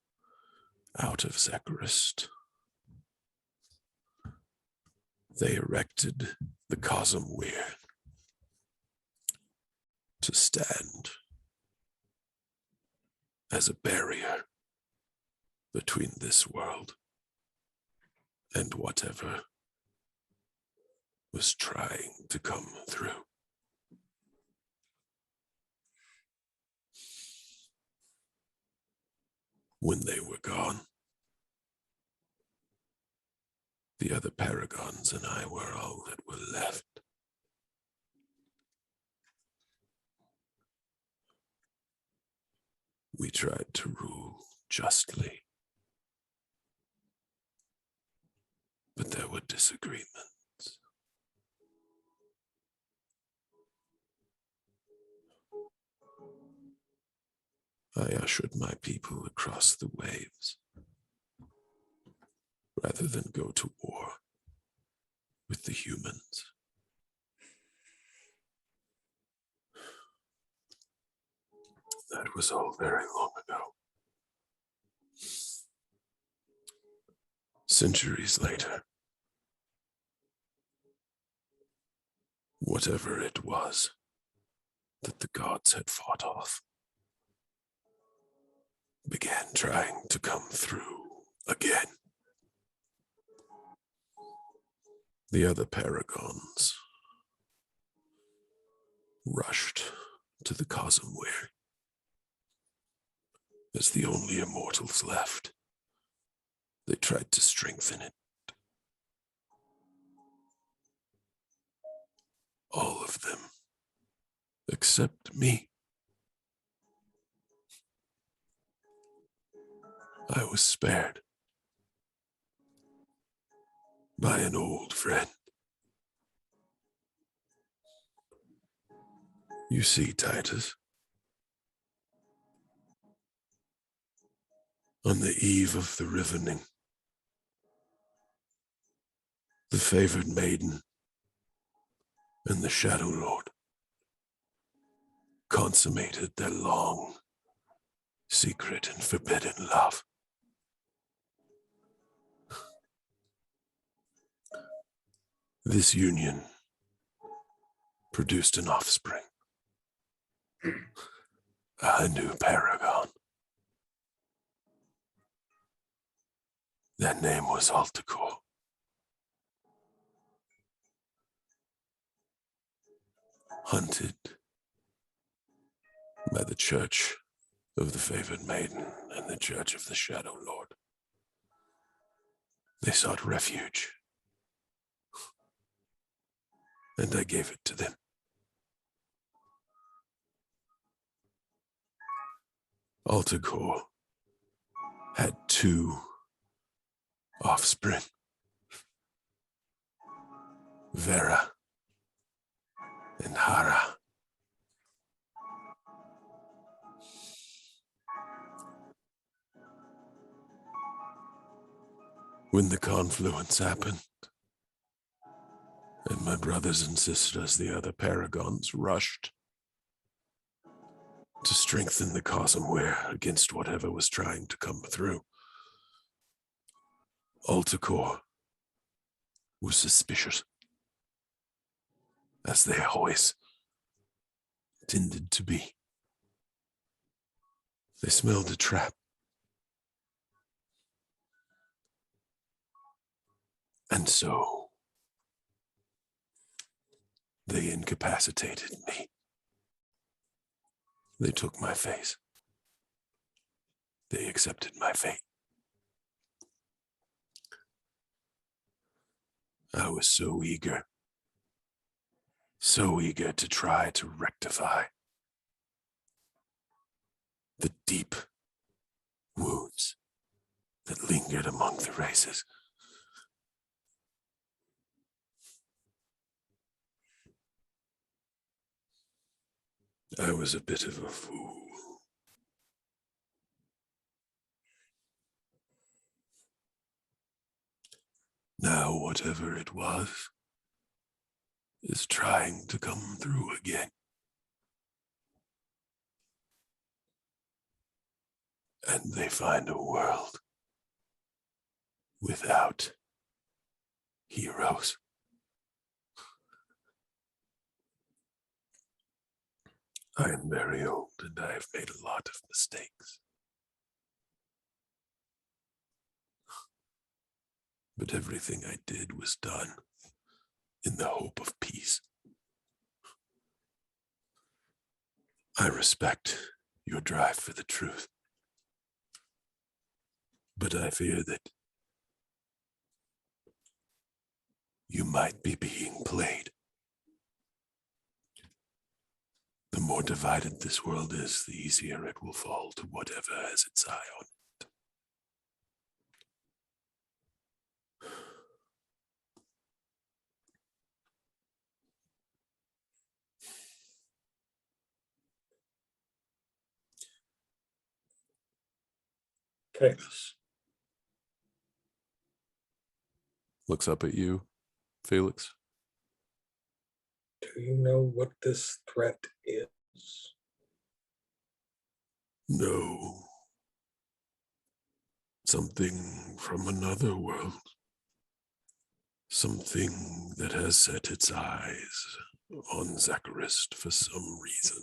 out of Zekrist. They erected the Cosmweir to stand as a barrier between this world and whatever was trying to come through. When they were gone, the other paragons and I were all that were left. We tried to rule justly, but there were disagreements. I ushered my people across the waves rather than go to war with the humans. That was all very long ago. Centuries later, whatever it was that the gods had fought off began trying to come through again. The other paragons rushed to the Cosmweir as the only immortals left. They tried to strengthen it. All of them, except me. I was spared by an old friend. You see, Titus, on the eve of the rivening, the favored maiden and the Shadow Lord consummated their long, secret, and forbidden love. This union produced an offspring, a new paragon. That name was Alticor. Hunted by the Church of the Favored Maiden and the Church of the Shadow Lord. They sought refuge, and I gave it to them. Alticor had 2 offspring, Vera and Hara. When the confluence happened, And my brothers and sisters, the other paragons, rushed to strengthen the Cosmware against whatever was trying to come through. Alticor was suspicious, as they always tended to be. They smelled a trap. And so they incapacitated me. They took my face. They accepted my fate. I was so eager to try to rectify the deep wounds that lingered among the races. I was a bit of a fool. Now, whatever it was, is trying to come through again. And they find a world without heroes. I am very old and I have made a lot of mistakes. But everything I did was done in the hope of peace. I respect your drive for the truth, but I fear that you might be being played. The more divided this world is, the easier it will fall to whatever has its eye on it. Kalis. Looks up at you, Felix. Do you know what this threat is? No. Something from another world. Something that has set its eyes on Zakarist for some reason.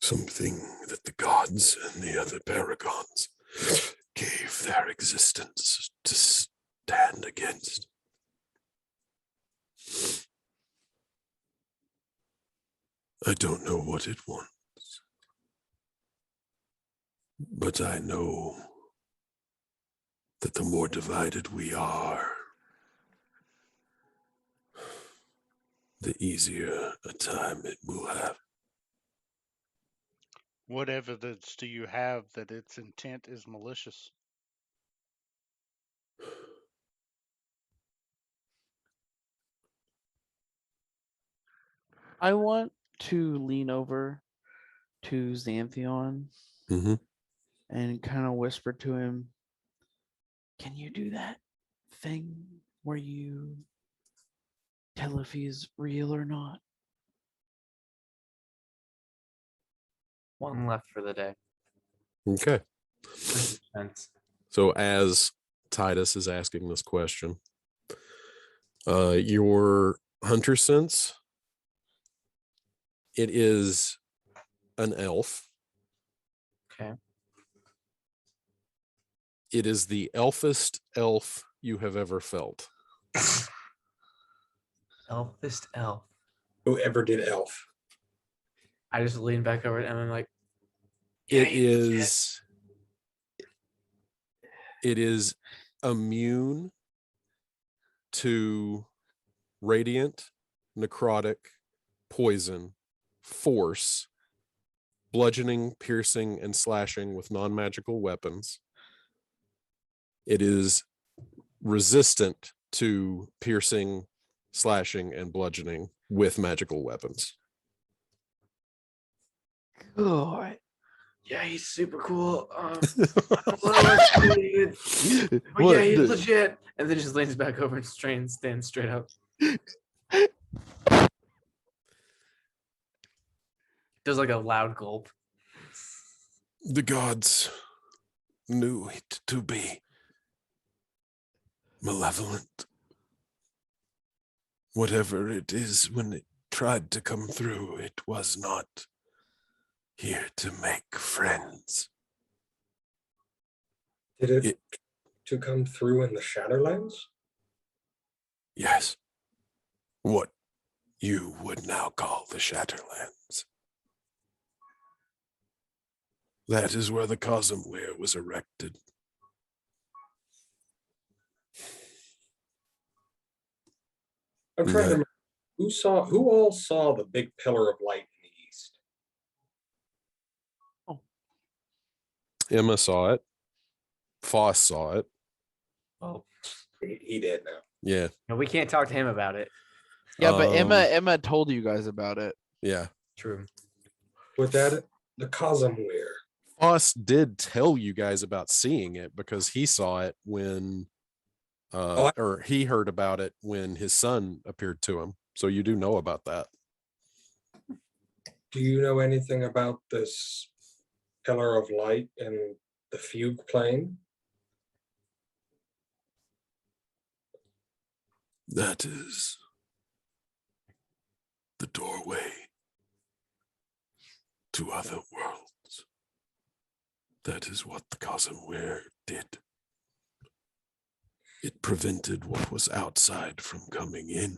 Something that the gods and the other paragons gave their existence to stand against. I don't know what it wants, but I know that the more divided we are, the easier a time it will have. What evidence do you have that its intent is malicious? I want to lean over to Xanthion Mm-hmm. and kind of whisper to him, can you do that thing where you tell if he's real or not? One left for the day. Okay. Makes sense. So as Titus is asking this question, your hunter sense, it is an elf. Okay. It is the elfest elf you have ever felt. Elfist elf. Whoever did elf. I just lean back over to Emma and I'm like, It "Yeah, you legit." is immune to radiant, necrotic, poison, force, bludgeoning, piercing, and slashing with non-magical weapons. It is resistant to piercing, slashing, and bludgeoning with magical weapons. Good. Yeah, he's super cool. I'm a little intimidated, but yeah, he's legit. And then just leans back over and stands straight up. Does like a loud gulp. The gods knew it to be malevolent. Whatever it is, when it tried to come through, it was not here to make friends. Did it to come through in the Shadowlands? Yes. What you would now call the Shatterlands. That is where the Cosmware was erected. I'm trying to remember who all saw the big pillar of light in the east. Emma saw it. Foss saw it. Oh, He did now. Yeah. no, we can't talk to him about it. Yeah, but Um, Emma told you guys about it. Yeah. True. With that, the Cosmware. Foss did tell you guys about seeing it because he saw it when or he heard about it when his son appeared to him. So you do know about that. Do you know anything about this pillar of light in the fugue plane? That is the doorway to other worlds. That is what the Cosmware did. It prevented what was outside from coming in.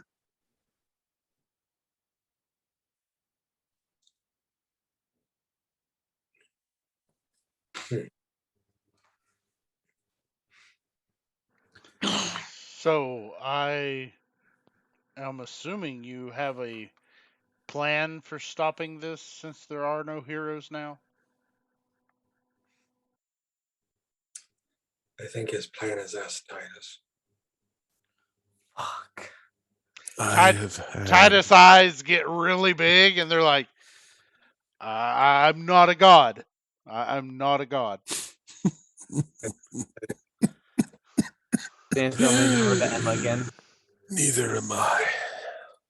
So I am assuming you have a plan for stopping this since there are no heroes now? I think his plan is us, Titus. Fuck. I have had, Titus' eyes get really big and they're like, I'm not a god. I'm not a god. Stands still, leans over to Emma again. Neither am I.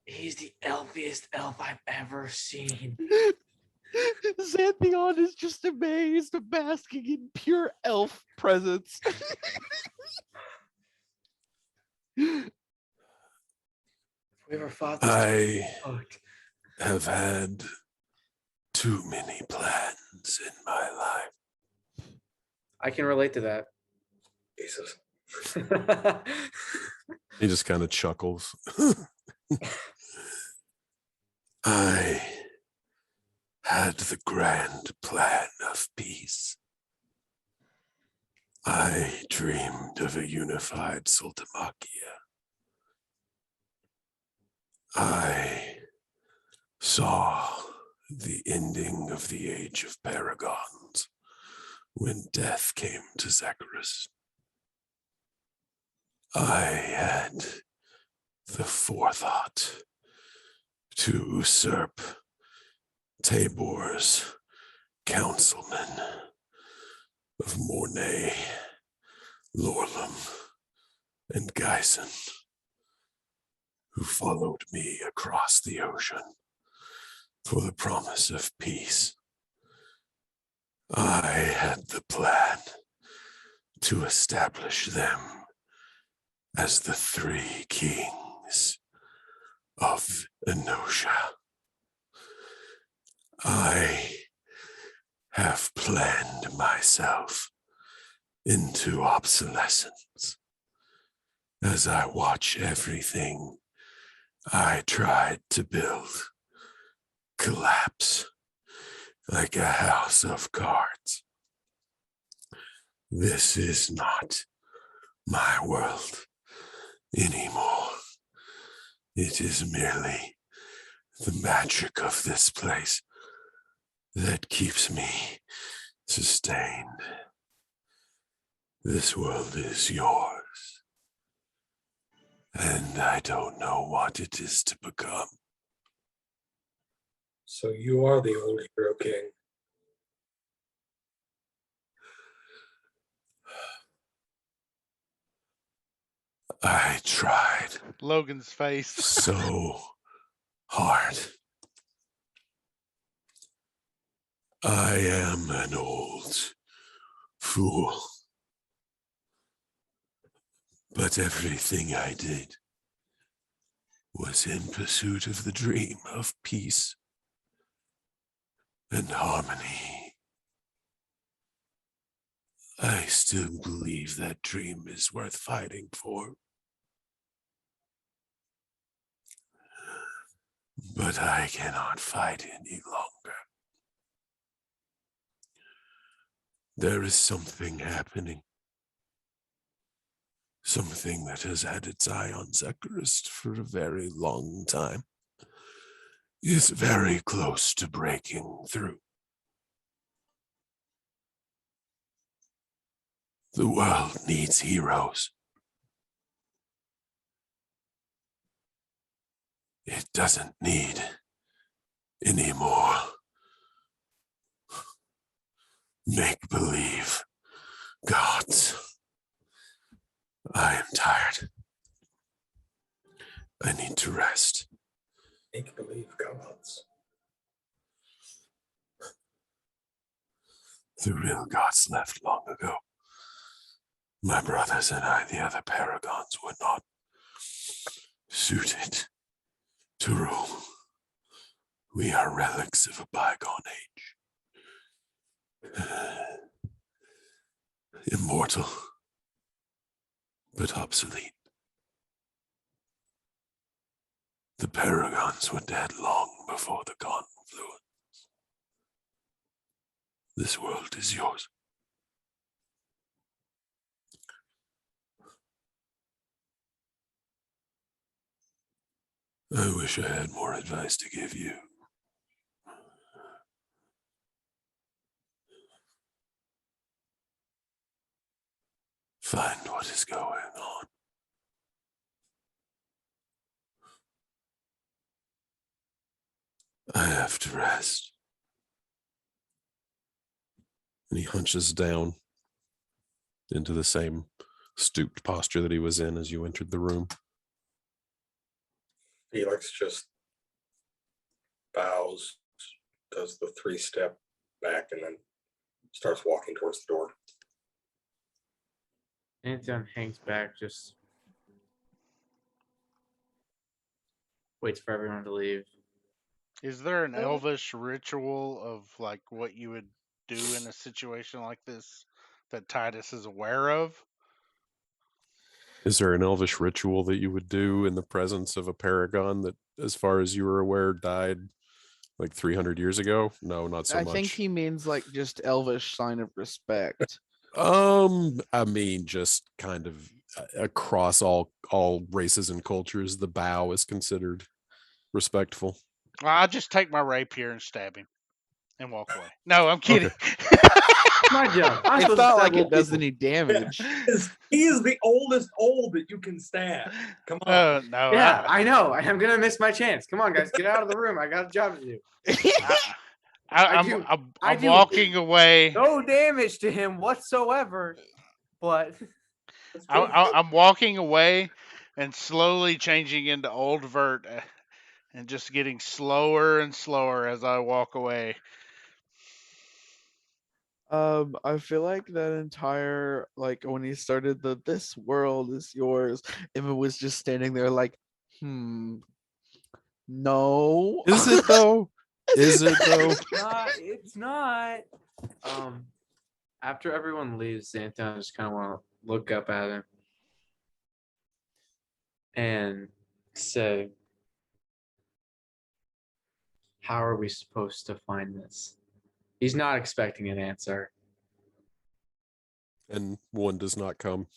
He's the elfiest elf I've ever seen. Xanthion is just amazed, basking in pure elf presence. We ever fought this I fucked. have had too many plans in my life. I can relate to that. Jesus. He just kind of chuckles. I had the grand plan of peace. I dreamed of a unified Sultamachia. I saw the ending of the Age of Paragons when death came to Zecharius. I had the forethought to usurp Tabor's councilmen of Mornay, Lorlum, and Geisen, who followed me across the ocean for the promise of peace. I had the plan to establish them as the three kings of Enosha. I have planned myself into obsolescence as I watch everything I tried to build collapse like a house of cards. This is not my world anymore. It is merely the magic of this place that keeps me sustained. This world is yours, and I don't know what it is to become. So you are the old hero king. I tried Logan's face. so hard. I am an old fool. But everything I did was in pursuit of the dream of peace and harmony. I still believe that dream is worth fighting for. But I cannot fight any longer. There is something happening. Something that has had its eye on Zekrist for a very long time. Is very close to breaking through. The world needs heroes. It doesn't need any more make-believe gods. I am tired. I need to rest. Make believe gods. The real gods left long ago. My brothers and I, the other paragons, were not suited to rule. We are relics of a bygone age. Immortal, but obsolete. The paragons were dead long before the confluence. This world is yours. I wish I had more advice to give you. Find what is going on. I have to rest. And he hunches down into the same stooped posture that he was in as you entered the room. Felix just bows, does the 3-step back, and then starts walking towards the door. Anton hangs back, just waits for everyone to leave. Is there an elvish ritual of like what you would do in a situation like this that Titus is aware of? Is there an elvish ritual that you would do in the presence of a paragon that, as far as you were aware, died like 300 years ago? No, not so I much. think he means like just elvish sign of respect. I mean, just kind of across all races and cultures, the bow is considered respectful. I'll just take my rapier and stab him and walk away. No, I'm kidding. My job. I'm It's supposed to not stab like it old does people. any damage. He is the oldest old that you can stab. Come on. No, Yeah, I know. I'm gonna miss my chance. Come on, guys, get out of the room. I got a job to do. I'm I do. walking away. No damage to him whatsoever. But I'm walking away and slowly changing into old Vert and just getting slower and slower as I walk away. I feel like that entire like when he started the "this world is yours," Emma was just standing there like, no. Is it though? Is it though? it's not. After everyone leaves, Anton just kind of want to look up at him and say, "How are we supposed to find this?" He's not expecting an answer. And one does not come.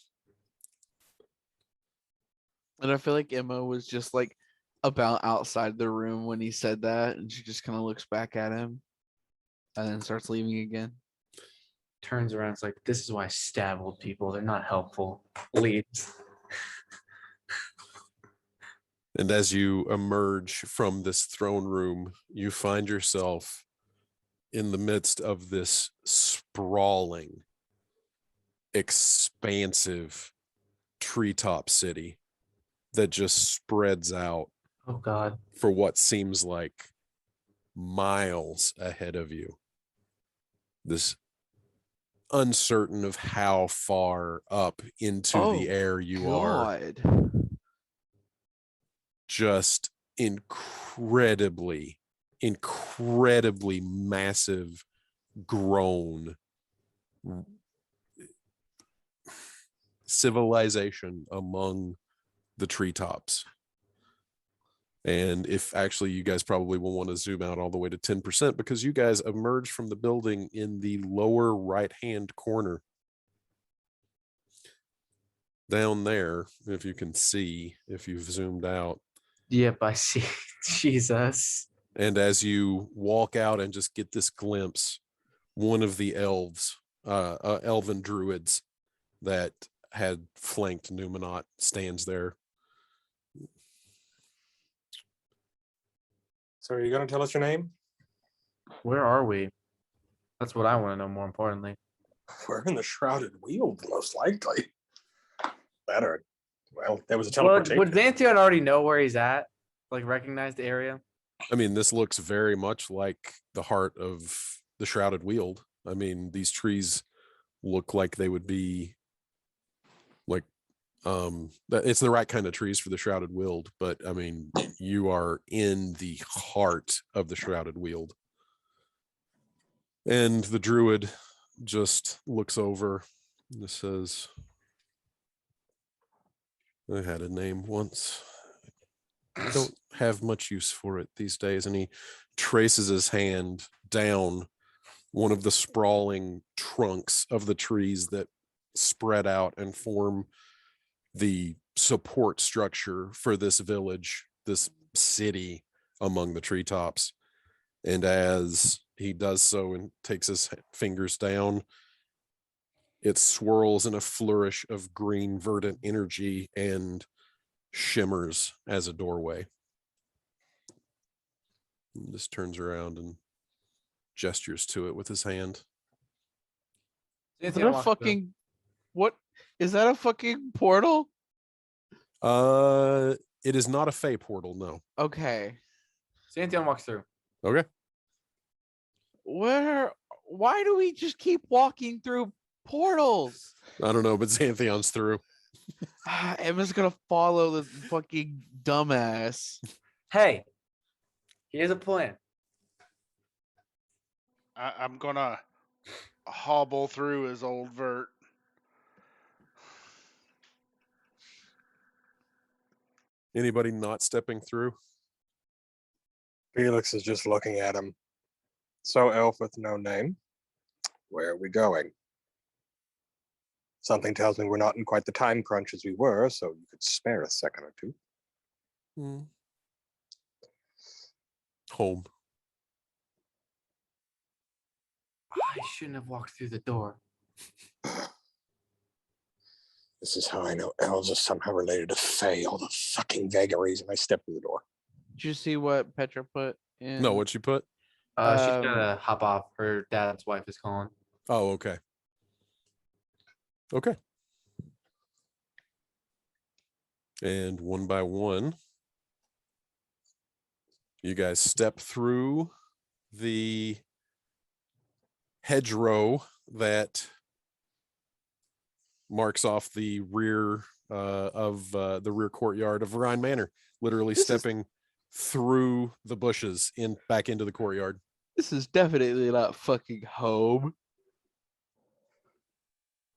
And I feel like Emma was just like about outside the room when he said that, and she just kind of looks back at him and then starts leaving again. Turns around, it's like, "This is why I stab old people. They're not helpful." Leaves. And as you emerge from this throne room, you find yourself in the midst of this sprawling, expansive treetop city that just spreads out Oh God. for what seems like miles ahead of you. This uncertain of how far up into the air you are. Just incredibly massive grown civilization among the treetops. And if actually you guys probably will want to zoom out all the way to 10% because you guys emerge from the building in the lower right hand corner. Down there, if you can see, if you've zoomed out. Yep, I see. Jesus. And as you walk out and just get this glimpse, one of the elves, elven druids that had flanked Numenot stands there. So are you going to tell us your name? Where are we? That's what I want to know more importantly. We're in the Shrouded Weald, most likely. Better. Well, there was a Well, teleportation. would Xanthion already know where he's at? Like recognize the area? I mean, this looks very much like the heart of the Shrouded Weald. I mean, these trees look like they would be like it's the right kind of trees for the Shrouded Weald, but I mean, you are in the heart of the Shrouded Weald. And the druid just looks over and says, I had a name once. I don't have much use for it these days. And he traces his hand down one of the sprawling trunks of the trees that spread out and form the support structure for this village, this city among the treetops. And as he does so and takes his fingers down, it swirls in a flourish of green verdant energy and shimmers as a doorway. And just turns around and gestures to it with his hand. Is that a fucking what? Is that a fucking portal? It is not a Fey portal, no. Okay. Xanthion walks through. Okay. Why do we just keep walking through portals? I don't know, but Xanthion's through. Emma's gonna follow the fucking dumbass. Hey, here's a plan. I'm gonna hobble through as old Vert. Anybody not stepping through? Felix is just looking at him. So, elf with no name, where are we going? Something tells me we're not in quite the time crunch as we were, so you could spare a second or two. Home. I shouldn't have walked through the door. This is how I know elves are somehow related to Fae, all the fucking vagaries, and I step through the door. Did you see what Petra put in? No, what'd you put? She's gonna hop off. Her dad's wife is calling. Oh, okay. Okay. And one by one, you guys step through the hedgerow that marks off the rear of the rear courtyard of Rhine Manor. Literally stepping through the bushes back into the courtyard. This is definitely not fucking home.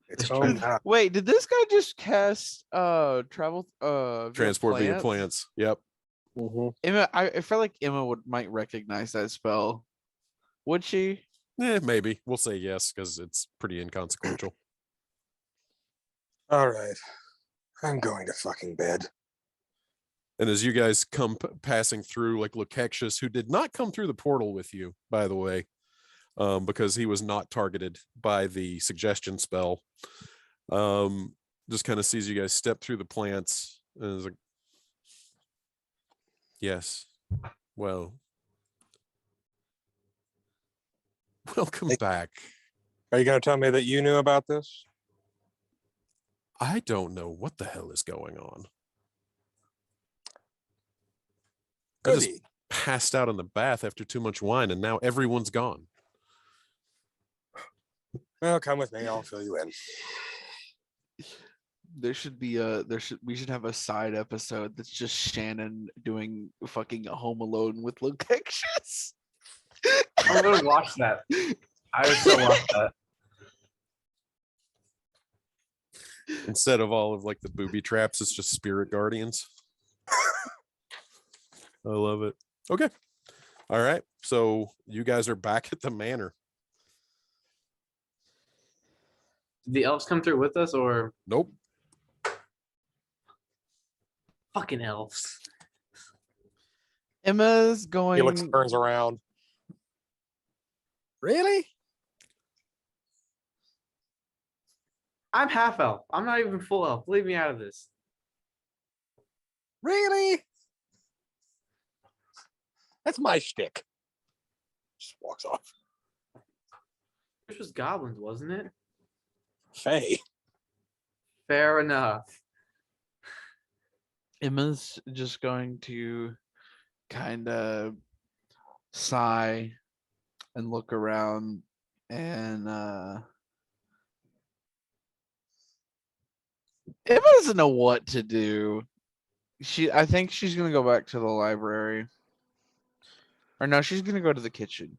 It's home now. Wait, did this guy just cast travel Transport via plants? Yep. Emma, I feel like Emma might recognize that spell. Would she? Maybe. We'll say yes because it's pretty inconsequential. All right. I'm going to fucking bed. And as you guys come passing through, like Lukexius, who did not come through the portal with you, by the way, because he was not targeted by the suggestion spell, just kind of sees you guys step through the plants and is like, yes, well, welcome back. Are you going to tell me that you knew about this? I don't know what the hell is going on. I just Goody. passed out in the bath after too much wine, and now everyone's gone. Well, come with me. I'll fill you in. There should be we should have a side episode that's just Shannon doing fucking Home Alone with Luke pictures. I'm gonna watch that. I would still watch that. Instead of all of like the booby traps, it's just spirit guardians. I love it. Okay. All right. So you guys are back at the manor. Did the elves come through with us or Nope. fucking elves? Emma's going. Felix turns around. Really? I'm half elf. I'm not even full elf. Leave me out of this. Really? That's my shtick. Just walks off. This was goblins, wasn't it? Faye. Fair enough. Emma's just going to kind of sigh and look around and Emma doesn't know what to do. I think she's gonna go back to the library. Or no, she's gonna go to the kitchen.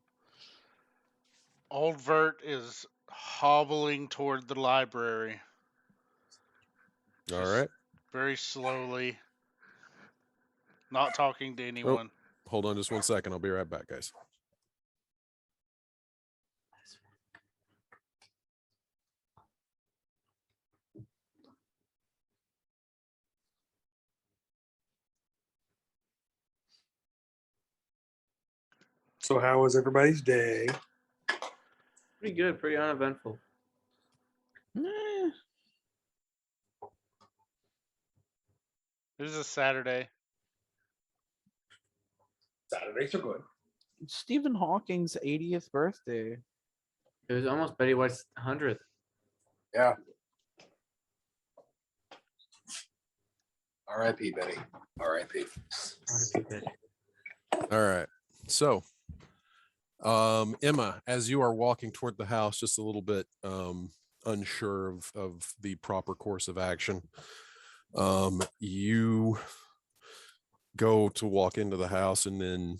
Old Vert is hobbling toward the library All Just- right. very slowly, not talking to anyone. Hold on just 1 second. I'll be right back, guys. So how was everybody's day? Pretty good, pretty uneventful. Eh, It was a Saturday. Saturdays are good. it's Stephen Hawking's 80th birthday. It was almost Betty White's 100th. Yeah. R.I.P. Betty. R.I.P. All right. So, Emma, as you are walking toward the house, just a little bit unsure of the proper course of action, you go to walk into the house, and then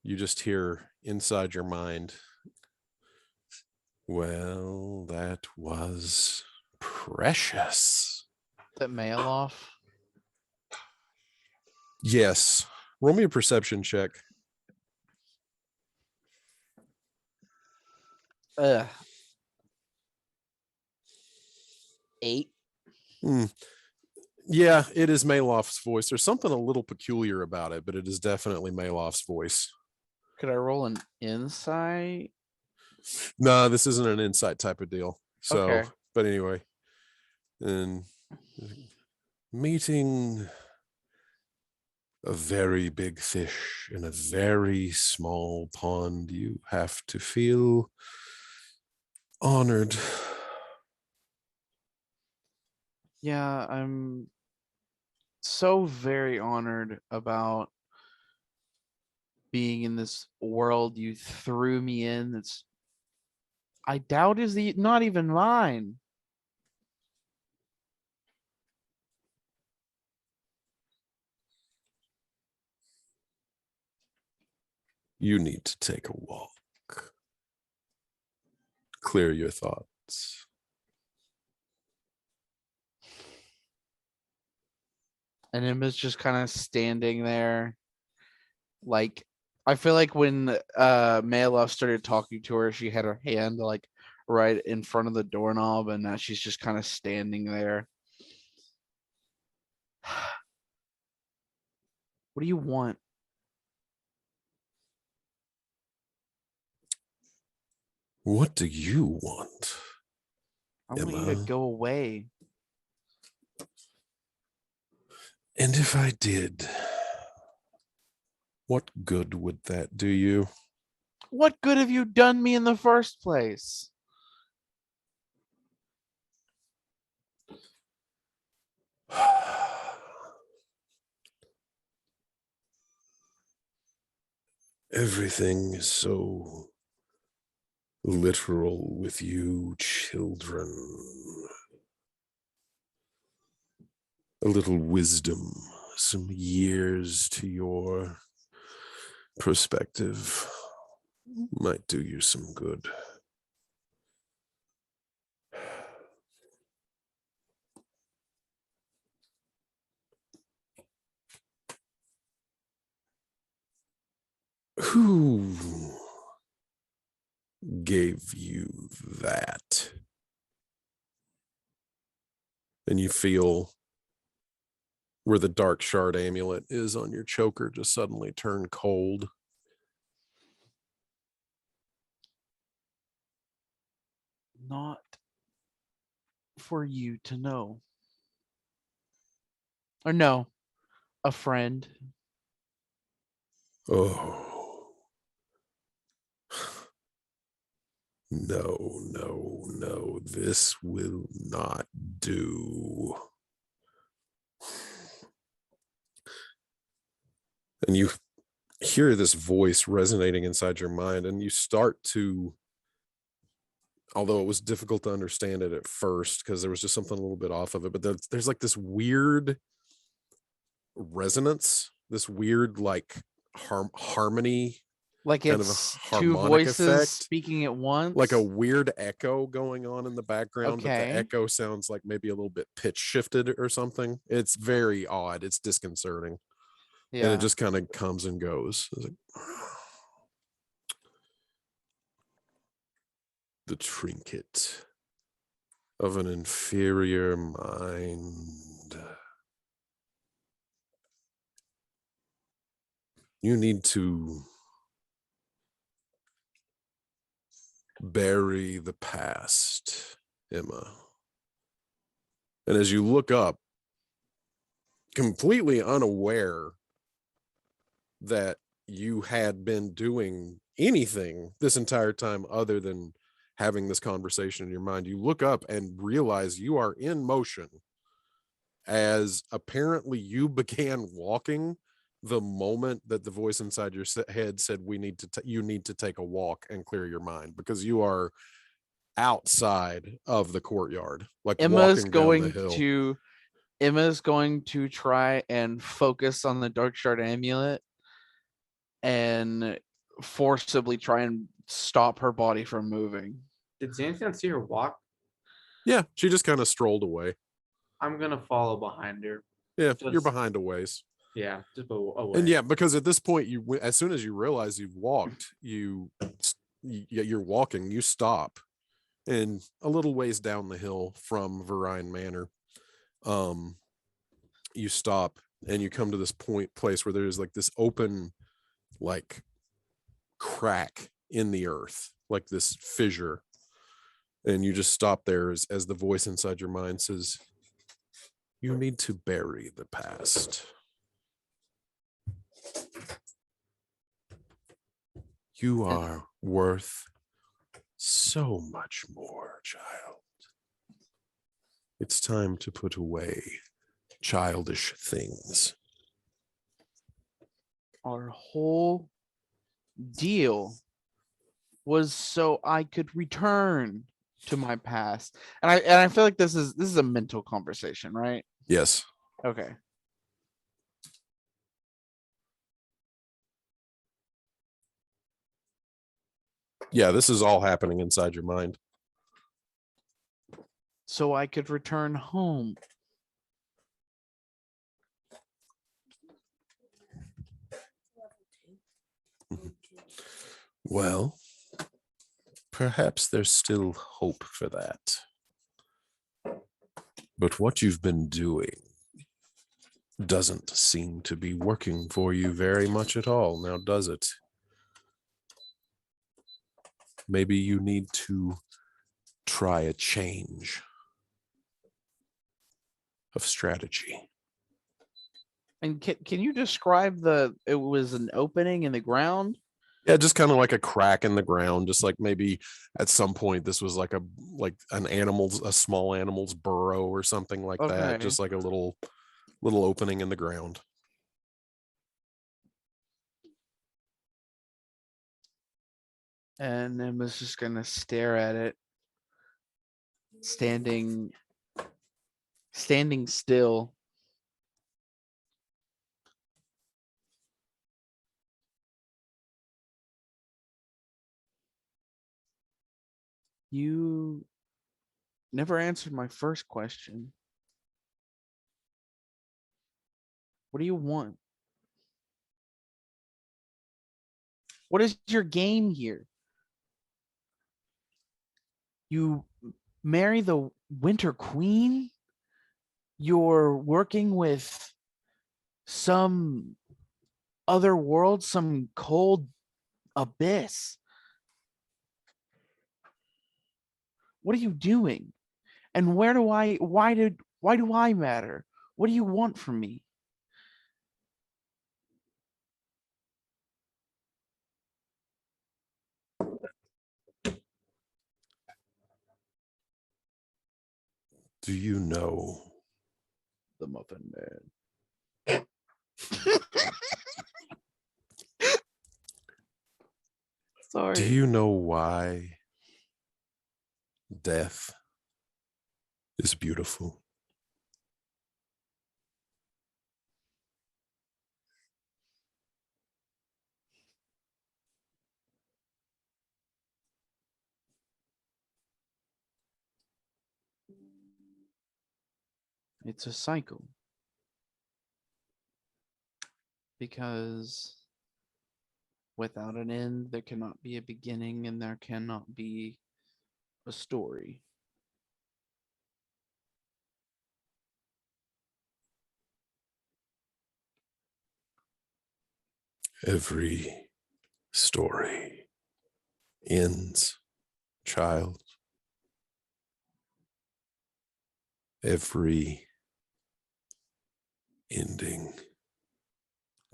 you just hear inside your mind, well, that was precious. That mail off. Yes. Roll me a perception check. Ugh. 8. Yeah, it is Malof's voice. There's something a little peculiar about it, but it is definitely Malof's voice. Could I roll an insight? No, this isn't an insight type of deal. So, Okay. but anyway, and meeting a very big fish in a very small pond, you have to feel honored. Yeah, I'm so very honored about being in this world you threw me in. That's I doubt is not even mine. You need to take a walk. Clear your thoughts. And Emma's just kind of standing there. Like, I feel like when Malov started talking to her, she had her hand like right in front of the doorknob, and now she's just kind of standing there. What do you want? What do you want? I want you to Emma? go away. And if I did, what good would that do you? What good have you done me in the first place? Everything is so literal with you children. A little wisdom, some years to your perspective might do you some good. Who gave you that? And you feel where the dark shard amulet is on your choker just suddenly turn cold. Not for you to know. Or no, a friend. Oh. No, no, no, this will not do. And you hear this voice resonating inside your mind, and you start to, although it was difficult to understand it at first because there was just something a little bit off of it, but there's like this weird resonance, this weird like harmony, Like kind of a it's two harmonic voices effect. speaking at once. Like a weird echo going on in the background, but Okay. the echo sounds like maybe a little bit pitch shifted or something. It's very odd. It's disconcerting. And Yeah. it just kind of comes and goes. It's like, the trinket of an inferior mind. You need to bury the past, Emma. And as you look up, completely unaware that you had been doing anything this entire time other than having this conversation in your mind, you look up and realize you are in motion as apparently you began walking the moment that the voice inside your head said you need to take a walk and clear your mind, because you are outside of the courtyard, like Emma's walking down the going hill. to Emma's going to try and focus on the dark shard amulet and forcibly try and stop her body from moving. Did Xanthion see her walk? Yeah, she just kind of strolled away. I'm gonna follow behind her. Yeah, you're Just- behind a ways. Yeah, just away. And yeah, because at this point, as soon as you realize you've walked, you're walking, you stop, and a little ways down the hill from Verine Manor, you stop and you come to this place where there's like this open, like crack in the earth, like this fissure, and you just stop there as the voice inside your mind says, "You need to bury the past. You are worth so much more, child. It's time to put away childish things." Our whole deal was so I could return to my past. And I feel like this is a mental conversation, right? Yes. Okay. Yeah, this is all happening inside your mind. So I could return home. Well, perhaps there's still hope for that. But what you've been doing doesn't seem to be working for you very much at all, now does it? Maybe you need to try a change of strategy. And can you describe it was an opening in the ground? Yeah, just kind of like a crack in the ground, just like maybe at some point this was like a small animal's burrow or something like that, Okay. just like a little opening in the ground. And Emma's just gonna stare at it, standing still. You never answered my first question. What do you want? What is your game here? You marry the Winter Queen? You're working with some other world, some cold abyss. What are you doing? And why do I matter? What do you want from me? Do you know? The Muffin Man. Sorry. Do you know why death is beautiful? It's a cycle. Because without an end, there cannot be a beginning and there cannot be a story. Every story ends, child. Every ending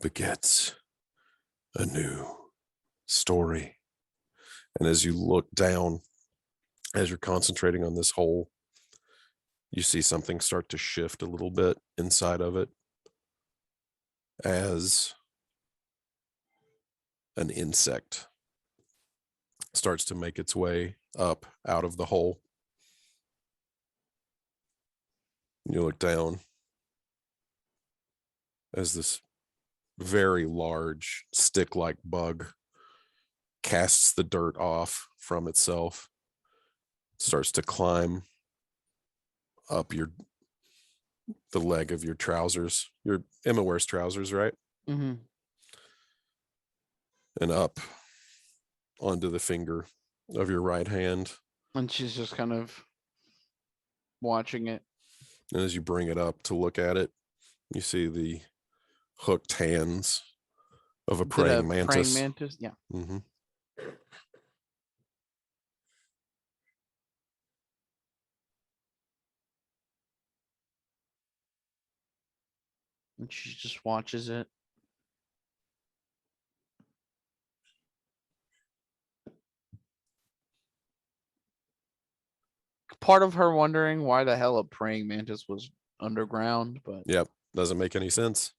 begets a new story. And as you look down, as you're concentrating on this hole, you see something start to shift a little bit inside of it as an insect starts to make its way up out of the hole. You look down as this very large stick-like bug casts the dirt off from itself, starts to climb up the leg of your trousers. Emma wears trousers, right? Mm-hmm. And up onto the finger of your right hand. And she's just kind of watching it. And as you bring it up to look at it, you see the hooked hands of a praying mantis. Praying mantis, yeah. Mm-hmm. And she just watches it. Part of her wondering why the hell a praying mantis was underground, but Yep, doesn't make any sense.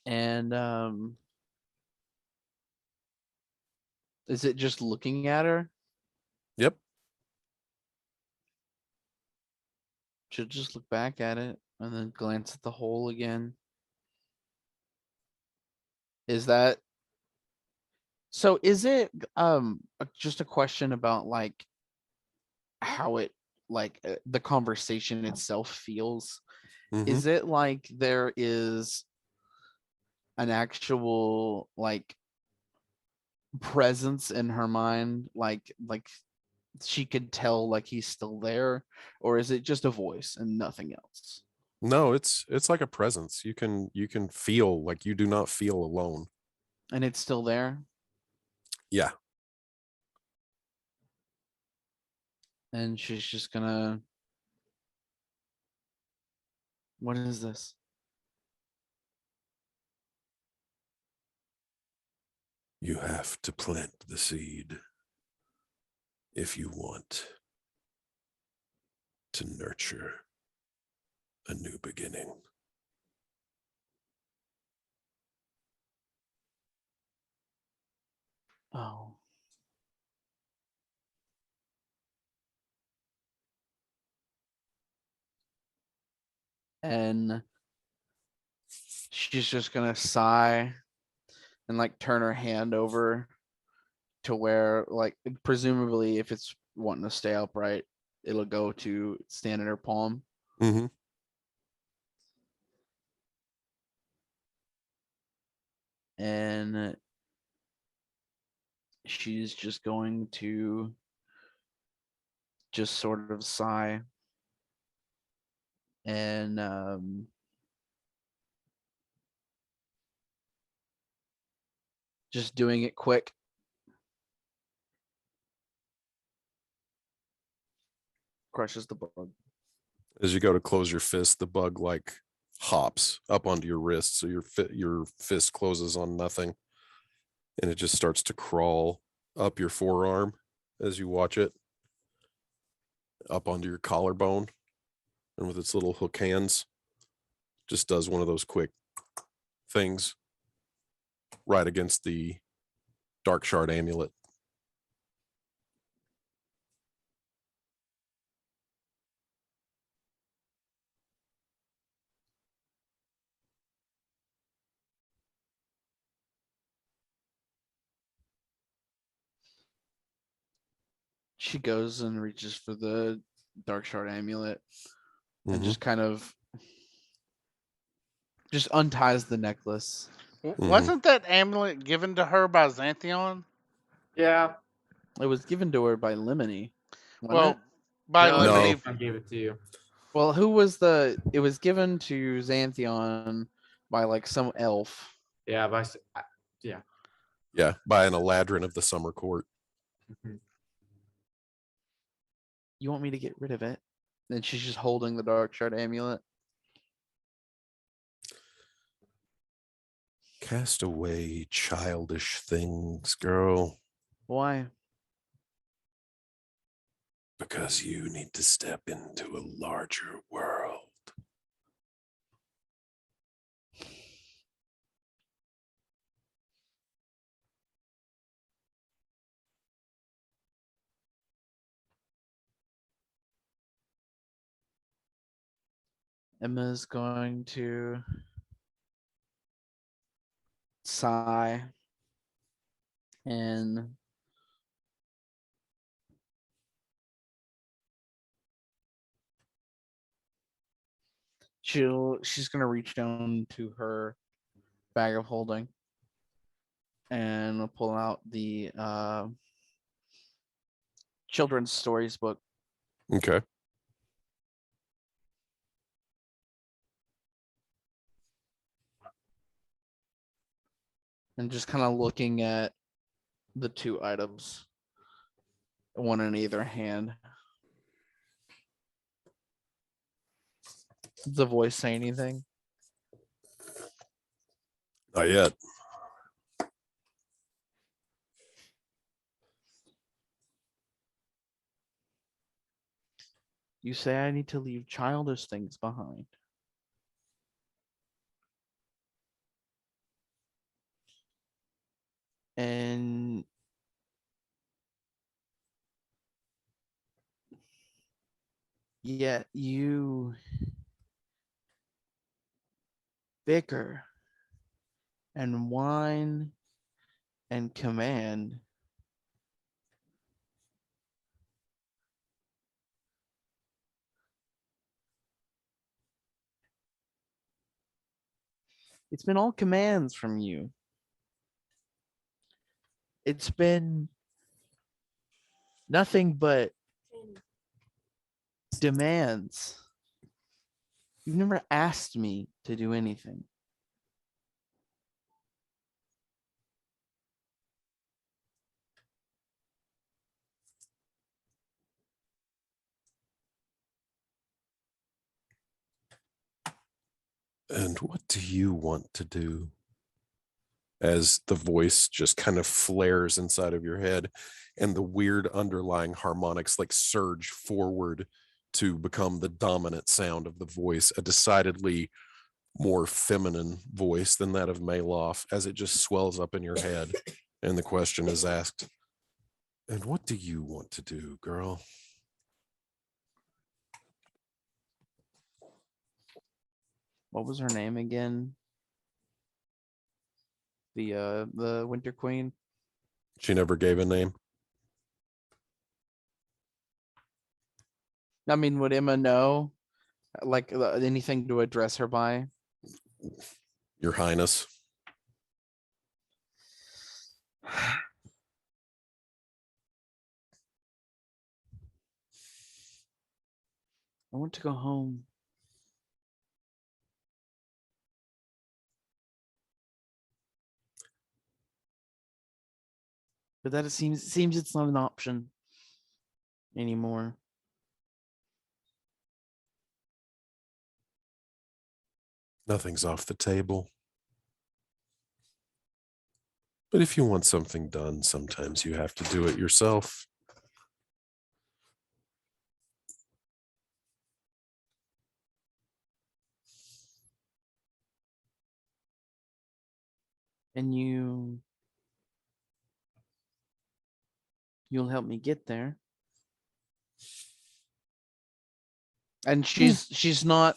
and is it just looking at her? Yep. She'll just look back at it and then glance at the hole again. Is that so? Is it just a question about like how it the conversation itself feels? Mhm. Is it like there is an actual like presence in her mind, like she could tell like he's still there, or is it just a voice and nothing else? No, it's like a presence. You can feel like you do not feel alone. And it's still there. Yeah. And she's just gonna, what is this? You have to plant the seed if you want to nurture a new beginning. Oh. And she's just gonna sigh and like turn her hand over to where like presumably if it's wanting to stay upright, it'll go to stand in her palm. Mm-hmm. And she's just going to just sort of sigh and just doing it quick. Crushes the bug. As you go to close your fist, the bug like hops up onto your wrist, so your fist closes on nothing, and it just starts to crawl up your forearm as you watch it, up onto your collarbone, and with its little hook hands, just does one of those quick things right against the dark shard amulet. She goes and reaches for the dark shard amulet and Mhm. just kind of just unties the necklace. Wasn't that amulet given to her by Xanthion? Yeah. It was given to her by Lemony. Well, It? by No, Lemony. Xanthion gave it to you. Well, who was the? It was given to Xanthion by like some elf. Yeah, Yeah, by an Eladrin of the Summer Court. Mhm. You want me to get rid of it? And she's just holding the dark shard amulet. Cast away childish things, girl, Why? because you need to step into a larger world. Emma's going to sigh and she's gonna reach down to her bag of holding and pull out the children's stories book. Okay. And just kind of looking at the two items, one in either hand. Does the voice say anything? Not yet. You say I need to leave childish things behind. And yet you bicker and whine and command it's been all commands from you. It's been nothing but demands. You've never asked me to do anything. And what do you want to do? As the voice just kind of flares inside of your head and the weird underlying harmonics like surge forward to become the dominant sound of the voice, a decidedly more feminine voice than that of Maloff as it just swells up in your head. And the question is asked, and what do you want to do, girl? What was her name again? The Winter Queen. She never gave a name. I mean, would Emma know? Like anything to address her by? Your Highness. I want to go home. But that it seems it's not an option anymore. Nothing's off the table. But if you want something done, sometimes you have to do it yourself. And you'll help me get there. And she's not,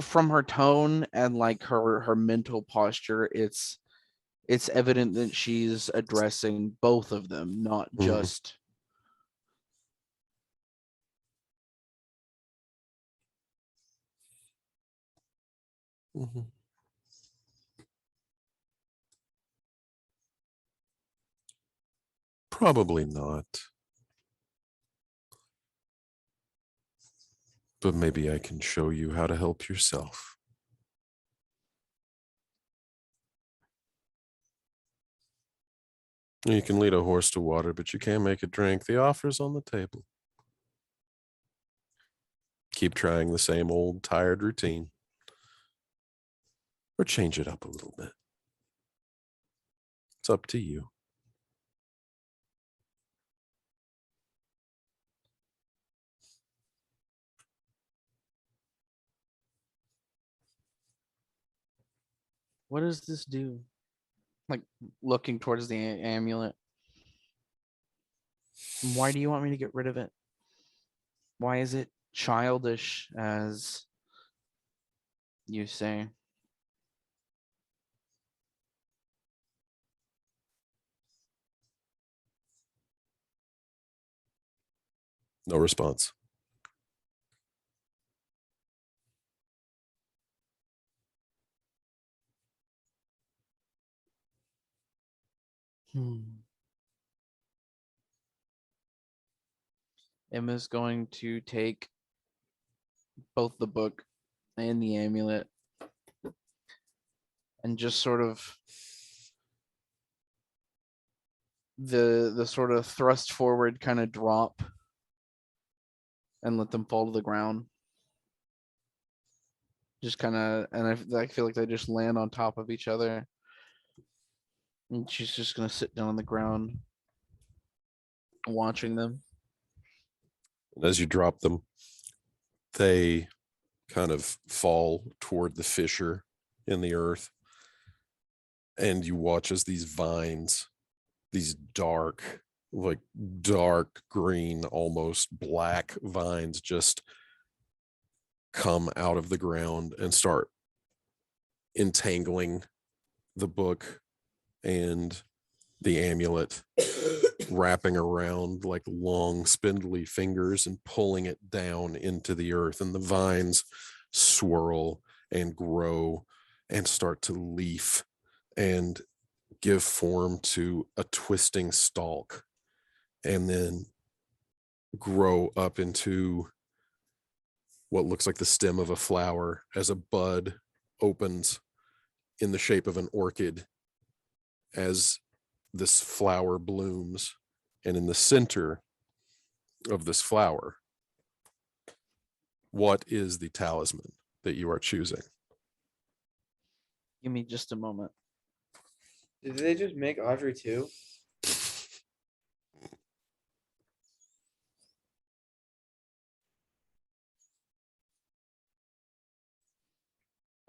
from her tone and like her mental posture, it's evident that she's addressing both of them, not Mhm. just Mhm. Probably not. But maybe I can show you how to help yourself. You can lead a horse to water, but you can't make it drink. The offer's on the table. Keep trying the same old tired routine. Or change it up a little bit. It's up to you. what does this do? Like looking towards the amulet. Why do you want me to get rid of it? Why is it childish, as you say? No response. Emma's going to take both the book and the amulet and just sort of the sort of thrust forward kind of drop and let them fall to the ground. Just kind of, and I feel like they just land on top of each other. And she's just gonna sit down on the ground, watching them. And as you drop them, they kind of fall toward the fissure in the earth. And you watch as these vines, these dark green, almost black vines just come out of the ground and start entangling the book and the amulet, wrapping around like long spindly fingers and pulling it down into the earth. And the vines swirl and grow and start to leaf and give form to a twisting stalk, and then grow up into what looks like the stem of a flower as a bud opens in the shape of an orchid as this flower blooms. And in the center of this flower, what is the talisman that you are choosing? Give me just a moment. Did they just make Audrey too?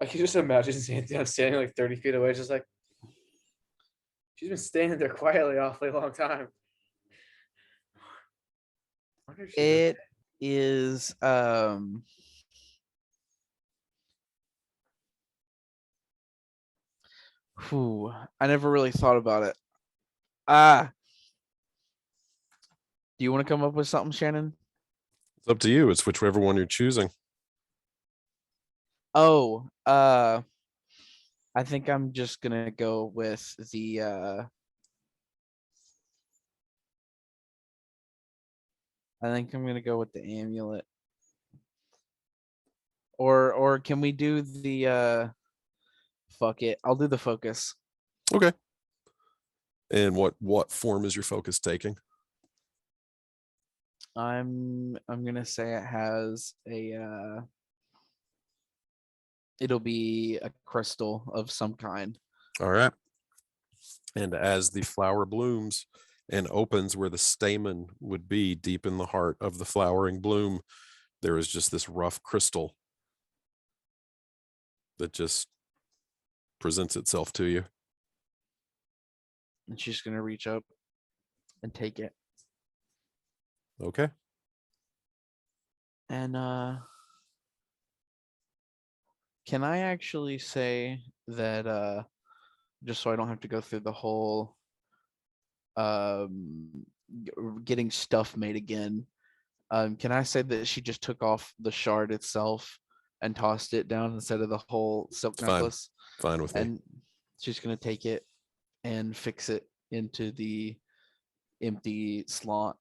I can just imagine Xanthion standing like 30 feet away, just like, She's been standing there quietly awfully long time. Wonder if she's okay. It is whew, I never really thought about it. Do you want to come up with something, Shannon? It's up to you. It's whichever one you're choosing. Oh, I think I'm just gonna go with the I think I'm gonna go with the amulet. Or can we do the fuck it. I'll do the focus. Okay. And what form is your focus taking? I'm gonna say it has a it'll be a crystal of some kind. All right. And as the flower blooms and opens where the stamen would be deep in the heart of the flowering bloom, there is just this rough crystal that just presents itself to you. And she's gonna reach up and take it. Okay. And can I actually say that just so I don't have to go through the whole getting stuff made again, can I say that she just took off the shard itself and tossed it down instead of the whole silk It's fine. necklace? Fine with me. And she's gonna take it and fix it into the empty slot.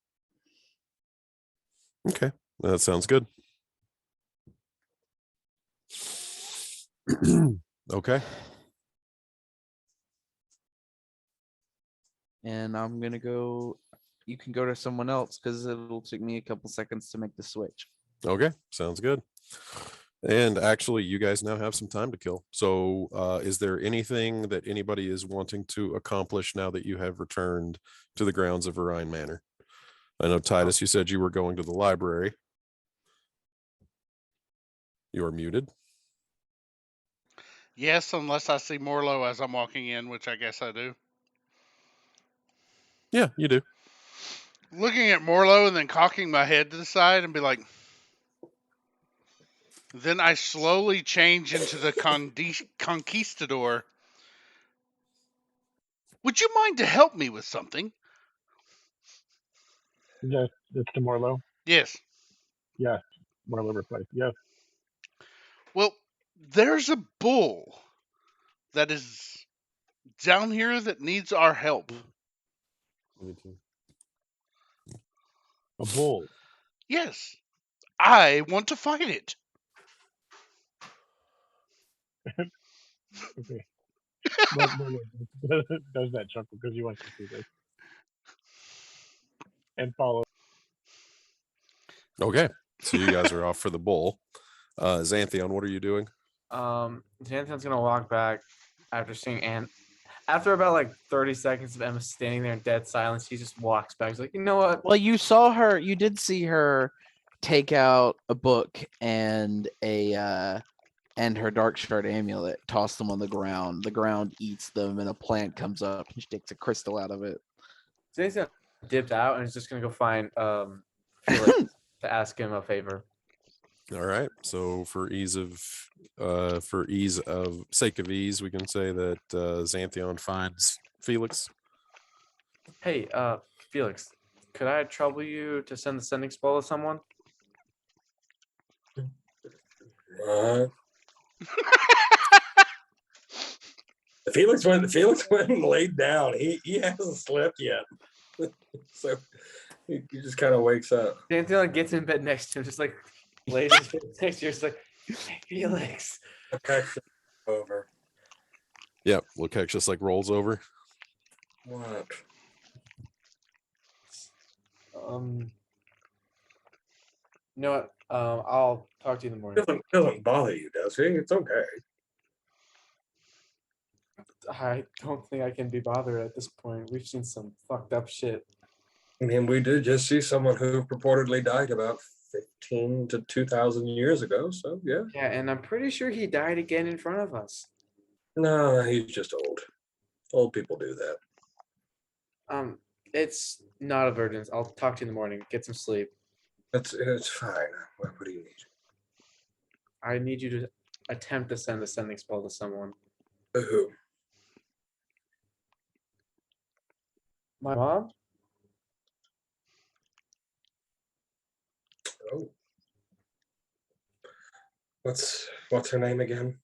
Okay. That sounds good. Okay. And I'm gonna go. You can go to someone else because it'll take me a couple seconds to make the switch. Okay. Sounds good. And actually, you guys now have some time to kill. So is there anything that anybody is wanting to accomplish now that you have returned to the grounds of Orion Manor? I know, Titus, you said you were going to the library. You are muted. Yes, unless I see Morlo as I'm walking in, which I guess I do. Yeah, you do. Looking at Morlo and then cocking my head to the side and be like, then I slowly change into the conquistador. Would you mind to help me with something? Yes, it's to Morlo. Yes. Yes, Morlo replies. Yes. Well, there's a bull that is down here that needs our help. A bull. Yes. I want to fight it. Okay. Morlo does that chuckle because he wants to see this. And follow. Okay. So you guys are off for the bull. Xanthion, what are you doing? Xanthion's gonna walk back after seeing Anne. After about like 30 seconds of Emma standing there in dead silence, he just walks back. He's like, you know what? Well, you saw her. You did see her take out a book and a and her dark shard amulet, toss them on the ground. The ground eats them, and a plant comes up and she takes a crystal out of it. Xanthion's dipped out and is just gonna go find Felix to ask him a favor. All right. So for sake of ease, we can say that Xanthion finds Felix. Hey, Felix, could I trouble you to send the sending spell to someone? Felix went and laid down. He hasn't slept yet. So he just kind of wakes up. Xanthion gets in bed next to him, just like lays his face next to you, just like, hey, Felix. Over. Yep. Lukex just like rolls over. What? You know what? I'll talk to you in the morning. Doesn't bother you, does he? It's okay. I don't think I can be bothered at this point. We've seen some fucked up shit. I mean, we did just see someone who purportedly died about 15 to 2,000 years ago. So yeah. Yeah, and I'm pretty sure he died again in front of us. No, he's just old. Old people do that. It's not a virgin. I'll talk to you in the morning. Get some sleep. It's fine. What do you need? I need you to attempt to send a sending spell to someone. Who? My mom? Oh. What's her name again?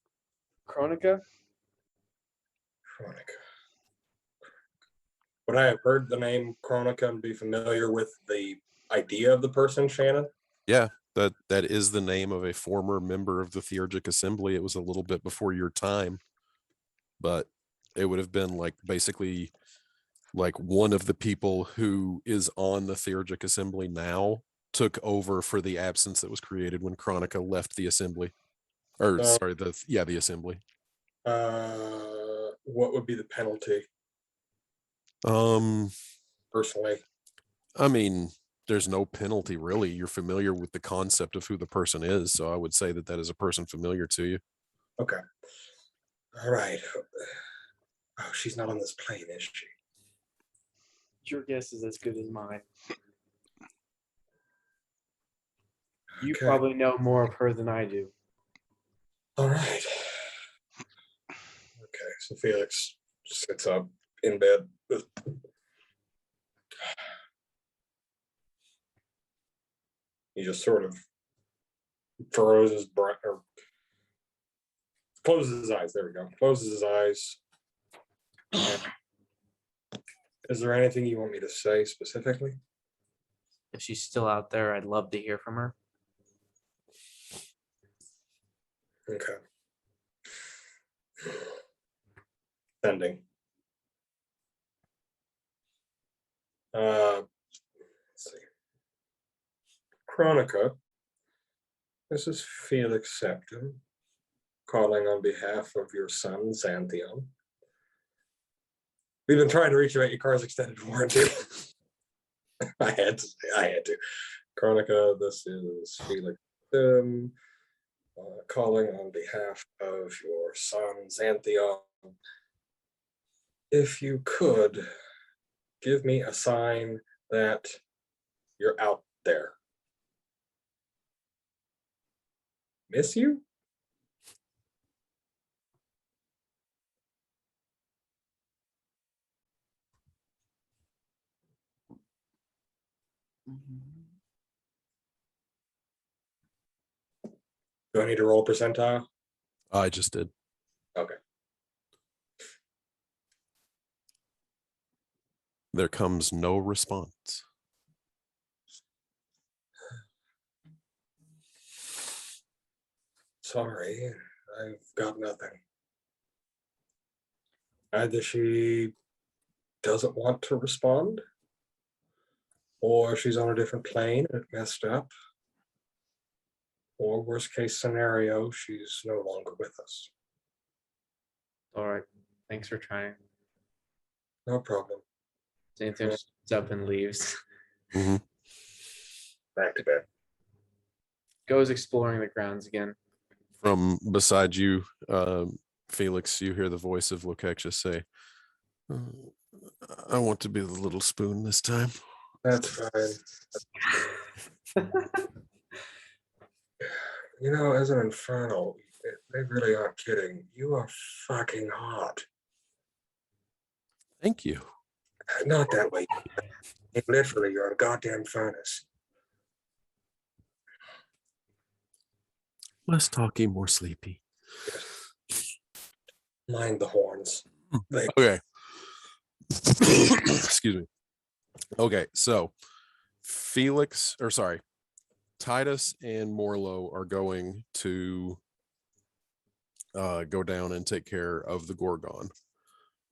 Chronica? Chronica. Would I have heard the name Chronica and be familiar with the idea of the person, Shannon? Yeah, that is the name of a former member of the Theurgic Assembly. It was a little bit before your time, but it would have been like basically like one of the people who is on the Theurgic Assembly now took over for the absence that was created when Chronica left the assembly. Or sorry, the assembly. What would be the penalty? Personally, I mean, there's no penalty really. You're familiar with the concept of who the person is, so I would say that is a person familiar to you. okay. All right. Oh, she's not on this plane, is she? Your guess is as good as mine. You Okay. probably know more of her than I do. All right. Okay, so Felix sits up in bed. He just sort of furrows his brow, or closes his eyes. There we go. Closes his eyes. Is there anything you want me to say specifically? If she's still out there, I'd love to hear from her. Okay. Sending. Let's see. Chronica, this is Felix Septim calling on behalf of your son, Xanthion. We've been trying to reach you at your car's extended warranty. I had to. Chronica, this is Felix Septim calling on behalf of your son, Xanthion. If you could give me a sign that you're out there. Miss you? Do I need to roll percentile? I just did. Okay. There comes no response. Sorry, I've got nothing. Either she doesn't want to respond, or she's on a different plane and it messed up, or worst case scenario, she's no longer with us. All right. Thanks for trying. No problem. Xanthion stands up and leaves. Mm-hmm. Back to bed. Goes exploring the grounds again. From beside you, Felix, you hear the voice of Lokexia say, I want to be the little spoon this time. That's fine. You know, as an infernal, they really aren't kidding. You are fucking hot. Thank you. Not that way. Literally, you're a goddamn furnace. Less talky, more sleepy. Mind the horns. Okay. Excuse me. Okay, so Titus and Morlo are going to go down and take care of the Gorgon.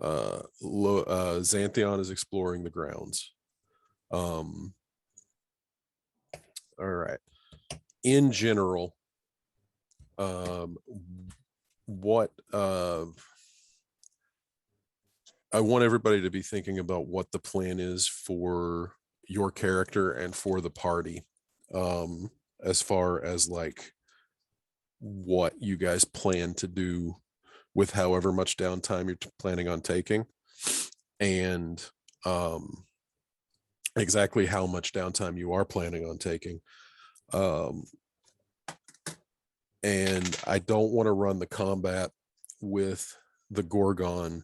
Xanthion is exploring the grounds. All right. In general, what I want everybody to be thinking about what the plan is for your character and for the party, as far as like what you guys plan to do with however much downtime you're planning on taking. And exactly how much downtime you are planning on taking. And I don't want to run the combat with the Gorgon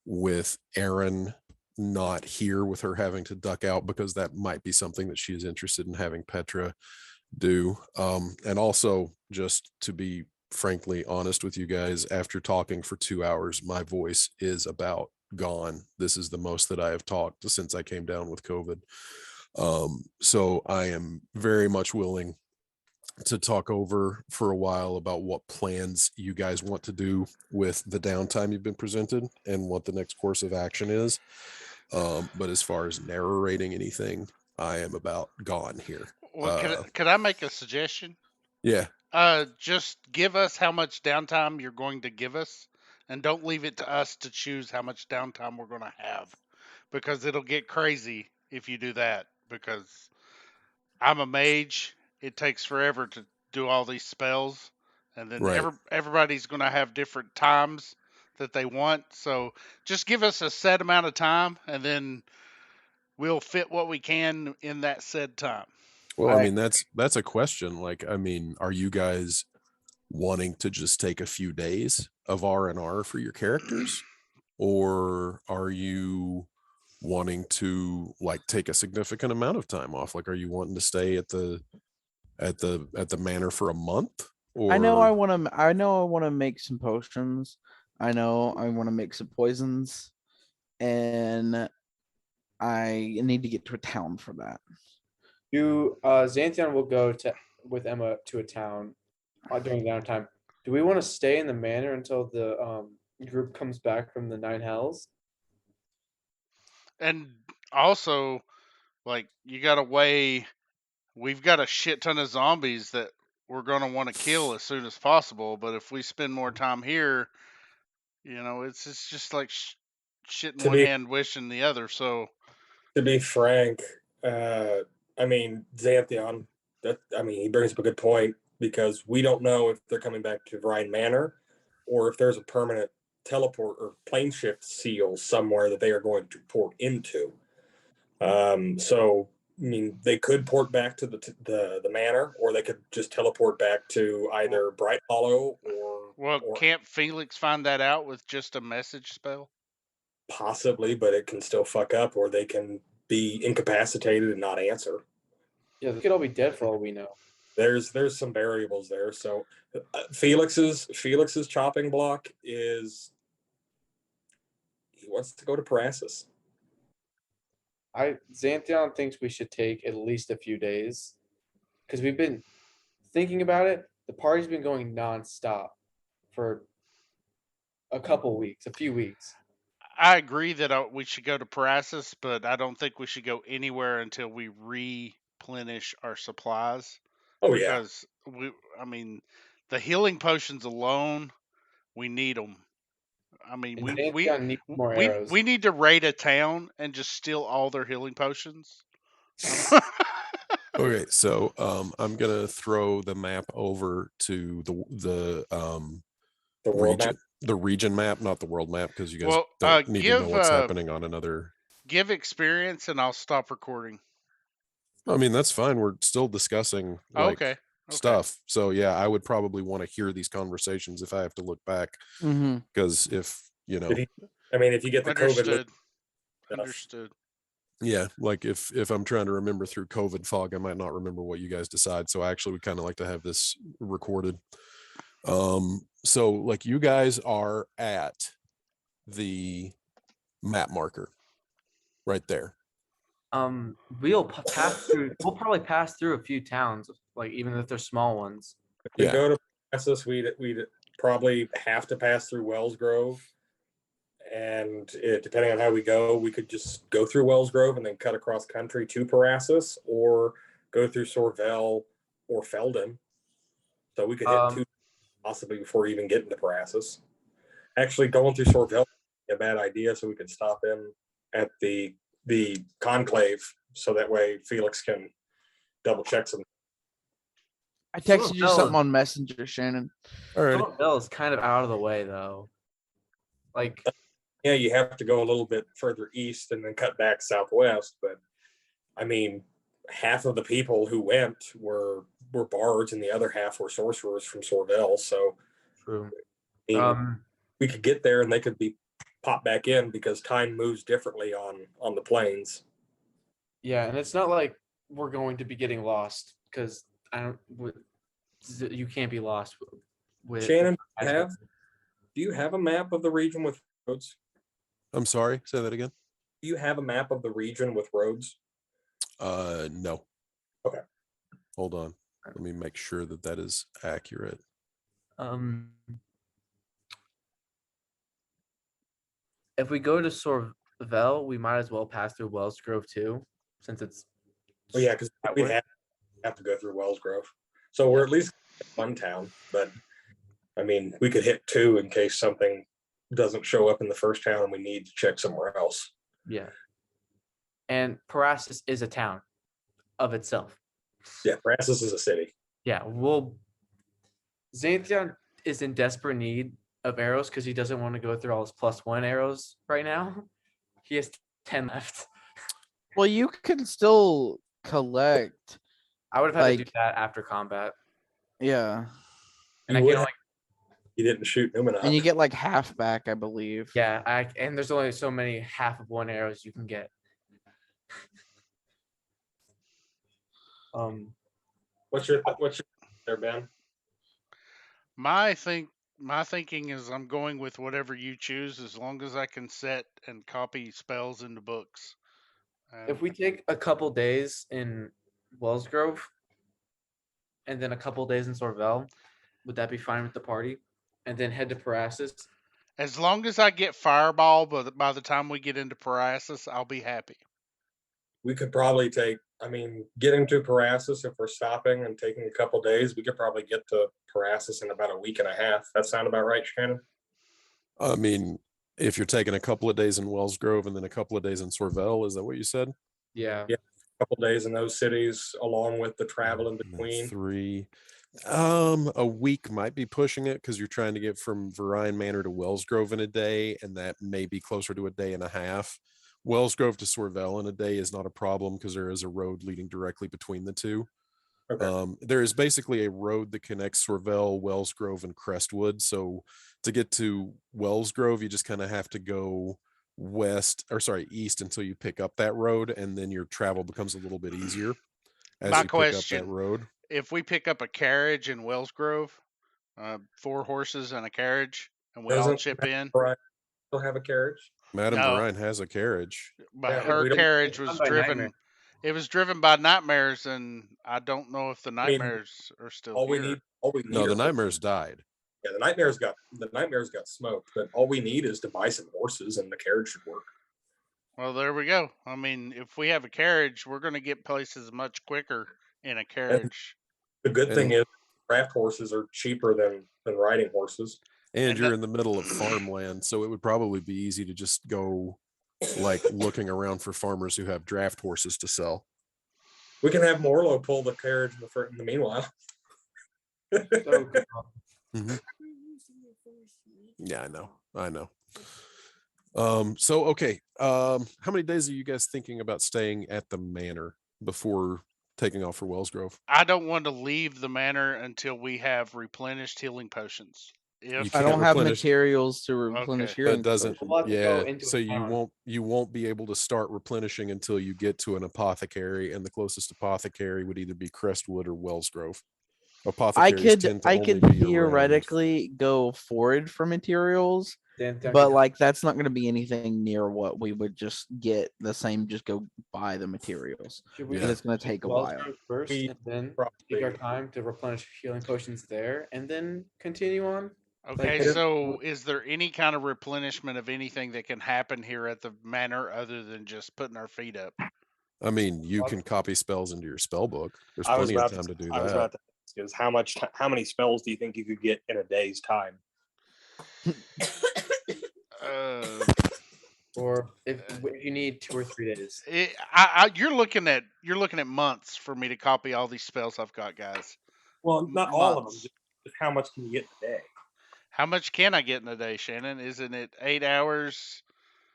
with Aaron not here, with her having to duck out, because that might be something that she is interested in having Petra do. And also, just to be frankly honest with you guys, after talking for 2 hours, my voice is about gone. This is the most that I have talked since I came down with COVID. So I am very much willing to talk over for a while about what plans you guys want to do with the downtime you've been presented and what the next course of action is. But as far as narrating anything, I am about gone here. Well, could I make a suggestion? Yeah. Just give us how much downtime you're going to give us, and don't leave it to us to choose how much downtime we're going to have, because it'll get crazy if you do that. Because I'm a mage, it takes forever to do all these spells, and then Right. everybody's going to have different times that they want. So just give us a set amount of time, and then we'll fit what we can in that said time. Well, I mean, that's a question. Like, I mean, are you guys wanting to just take a few days of R&R for your characters, or are you wanting to like take a significant amount of time off? Like, are you wanting to stay at the manor for a month? Or I know I want to make some potions. I know I want to make some poisons, and I need to get to a town for that. Xanthion will go with Emma to a town during downtime. Do we want to stay in the manor until the group comes back from the Nine Hells? And also, like, you got to weigh, we've got a shit ton of zombies that we're going to want to kill as soon as possible. But if we spend more time here, it's just like shit in one hand, wishing the other. So, to be frank, I mean, Xanthion, he brings up a good point, because we don't know if they're coming back to Vrine Manor or if there's a permanent teleport or plane shift seal somewhere that they are going to port into. So, I mean, they could port back to the manor, or they could just teleport back to either Bright Hollow or can't Felix find that out with just a message spell? Possibly, but it can still fuck up, or they can be incapacitated and not answer. Yeah, they could all be dead for all we know. There's some variables there. So Felix's chopping block is he wants to go to Parasus. Xanthion thinks we should take at least a few days, because we've been thinking about it. The party's been going nonstop for a few weeks. I agree that we should go to Parasus, but I don't think we should go anywhere until we replenish our supplies. Oh, because the healing potions alone, we need them. I mean, we need to raid a town and just steal all their healing potions. Okay, so I'm gonna throw the map over to the world region, map? the region map, not the world map, because you guys don't need to know what's happening on another. Give experience, and I'll stop recording. I mean, that's fine. We're still discussing Okay. stuff. So yeah, I would probably want to hear these conversations if I have to look back, because if if you get the Understood. COVID, Understood. Yeah, like if I'm trying to remember through COVID fog, I might not remember what you guys decide. So I actually would kind of like to have this recorded. So like you guys are at the map marker right there. We'll pass through. We'll probably pass through a few towns, like even if they're small ones. If we go to Parasus, we'd probably have to pass through Wells Grove. And depending on how we go, we could just go through Wells Grove and then cut across country to Parasus, or go through Sorvel or Felden. So we could hit two possibly before even getting to Parasus. Actually, going through Sorvel would be a bad idea, so we could stop in at the conclave, so that way Felix can double check some. I texted you something on Messenger, Shannon. All right. Sorvel is kind of out of the way, though. Like, Yeah, you have to go a little bit further east and then cut back southwest. But I mean, half of the people who went were bards, and the other half were sorcerers from Sorvell. So True. I mean, we could get there, and they could be popped back in because time moves differently on the plains. Yeah, and it's not like we're going to be getting lost because you can't be lost with Shannon, do you have a map of the region with roads? I'm sorry, say that again. Do you have a map of the region with roads? No. Okay. Hold on. Let me make sure that that is accurate. If we go to Sorvell, we might as well pass through Wells Grove too, since it's. Well, yeah, because we'd have to go through Wellsgrove. So we're at least one town, but I mean, we could hit 2 in case something doesn't show up in the first town and we need to check somewhere else. Yeah. And Parasus is a town of itself. Yeah, Parasus is a city. Yeah, Xanthion is in desperate need of arrows because he doesn't want to go through all his +1 arrows right now. He has 10 left. Well, you can still collect. I would have had to do Like- that after combat. Yeah. And I You would can have- only, You didn't shoot Numenor. And you get like half back, I believe. yeah, and there's only so many half of 1 arrows you can get. What's your there, Ben? My thinking is I'm going with whatever you choose, as long as I can set and copy spells into books. If we take a couple days in Wells Grove and then a couple days in Sorvell, would that be fine with the party? And then head to Parasus? As long as I get Fireball, but by the time we get into Parasus, I'll be happy. We could probably take, I mean, getting to Parasus, if we're stopping and taking a couple days, we could probably get to Parasus in about a week and a half. That sound about right, Shannon? I mean, if you're taking a couple of days in Wells Grove and then a couple of days in Sorvell, is that what you said? Yeah. Yeah. A couple days in those cities, along with the travel in between. 3. A week might be pushing it because you're trying to get from Verine Manor to Wells Grove in a day, and that may be closer to a day and a half. Wells Grove to Sorvell in a day is not a problem because there is a road leading directly between the two. Okay. There is basically a road that connects Sorvell, Wells Grove, and Crestwood. So to get to Wells Grove, you just kind of have to go east until you pick up that road, and then your travel becomes a little bit easier as My you pick up question, that road. if we pick up a carriage in Wells Grove, 4 horses and a carriage, and we all Doesn't chip in, Verine still have a carriage? Madame No. Verine has a carriage. but Yeah, her we don't- carriage was Done by driven. Nightmare. It was driven by nightmares, and I don't know if the mean, nightmares are still All we here. need No, the are- Nightmares died. Yeah, the nightmares got smoked, but all we need is to buy some horses and the carriage should work. Well, there we go. I mean, if we have a carriage, we're going to get places much quicker in a carriage. The good And- thing is craft horses are cheaper than riding horses. And And you're that- in the middle of farmland, so it would probably be easy to just go like looking around for farmers who have draft horses to sell. We can have Morlo pull the carriage in the meanwhile. Yeah, I know. So okay. How many days are you guys thinking about staying at the manor before taking off for Wells Grove? I don't want to leave the manor until we have replenished healing potions. If I can't don't have replenish- materials to replenish Okay. healing That doesn't. potions. We'll have to go Yeah. into a So town. you won't be able to start replenishing until you get to an apothecary, and the closest apothecary would either be Crestwood or Wells Grove. Apothecaries tend to I only could be around- theoretically go forward for materials, but like that's not going to be anything near what we would just get the same. Just go buy the materials. Should we Yeah. And it's going to take a Wells while. Grove first, We and then probably- take our time to replenish healing potions there, and then continue on? Okay, Like- so is there any kind of replenishment of anything that can happen here at the manor other than just putting our feet up? I mean, you can copy spells into your spell book. There's I was plenty of about time to do I was that. about to ask is how many spells do you think you could get in a day's time? Or if you need 2 or 3 days. You're looking at months for me to copy all these spells I've got, guys. Well, not all of them. Months. Just how much can you get in a day? How much can I get in a day, Shannon? Isn't it 8 hours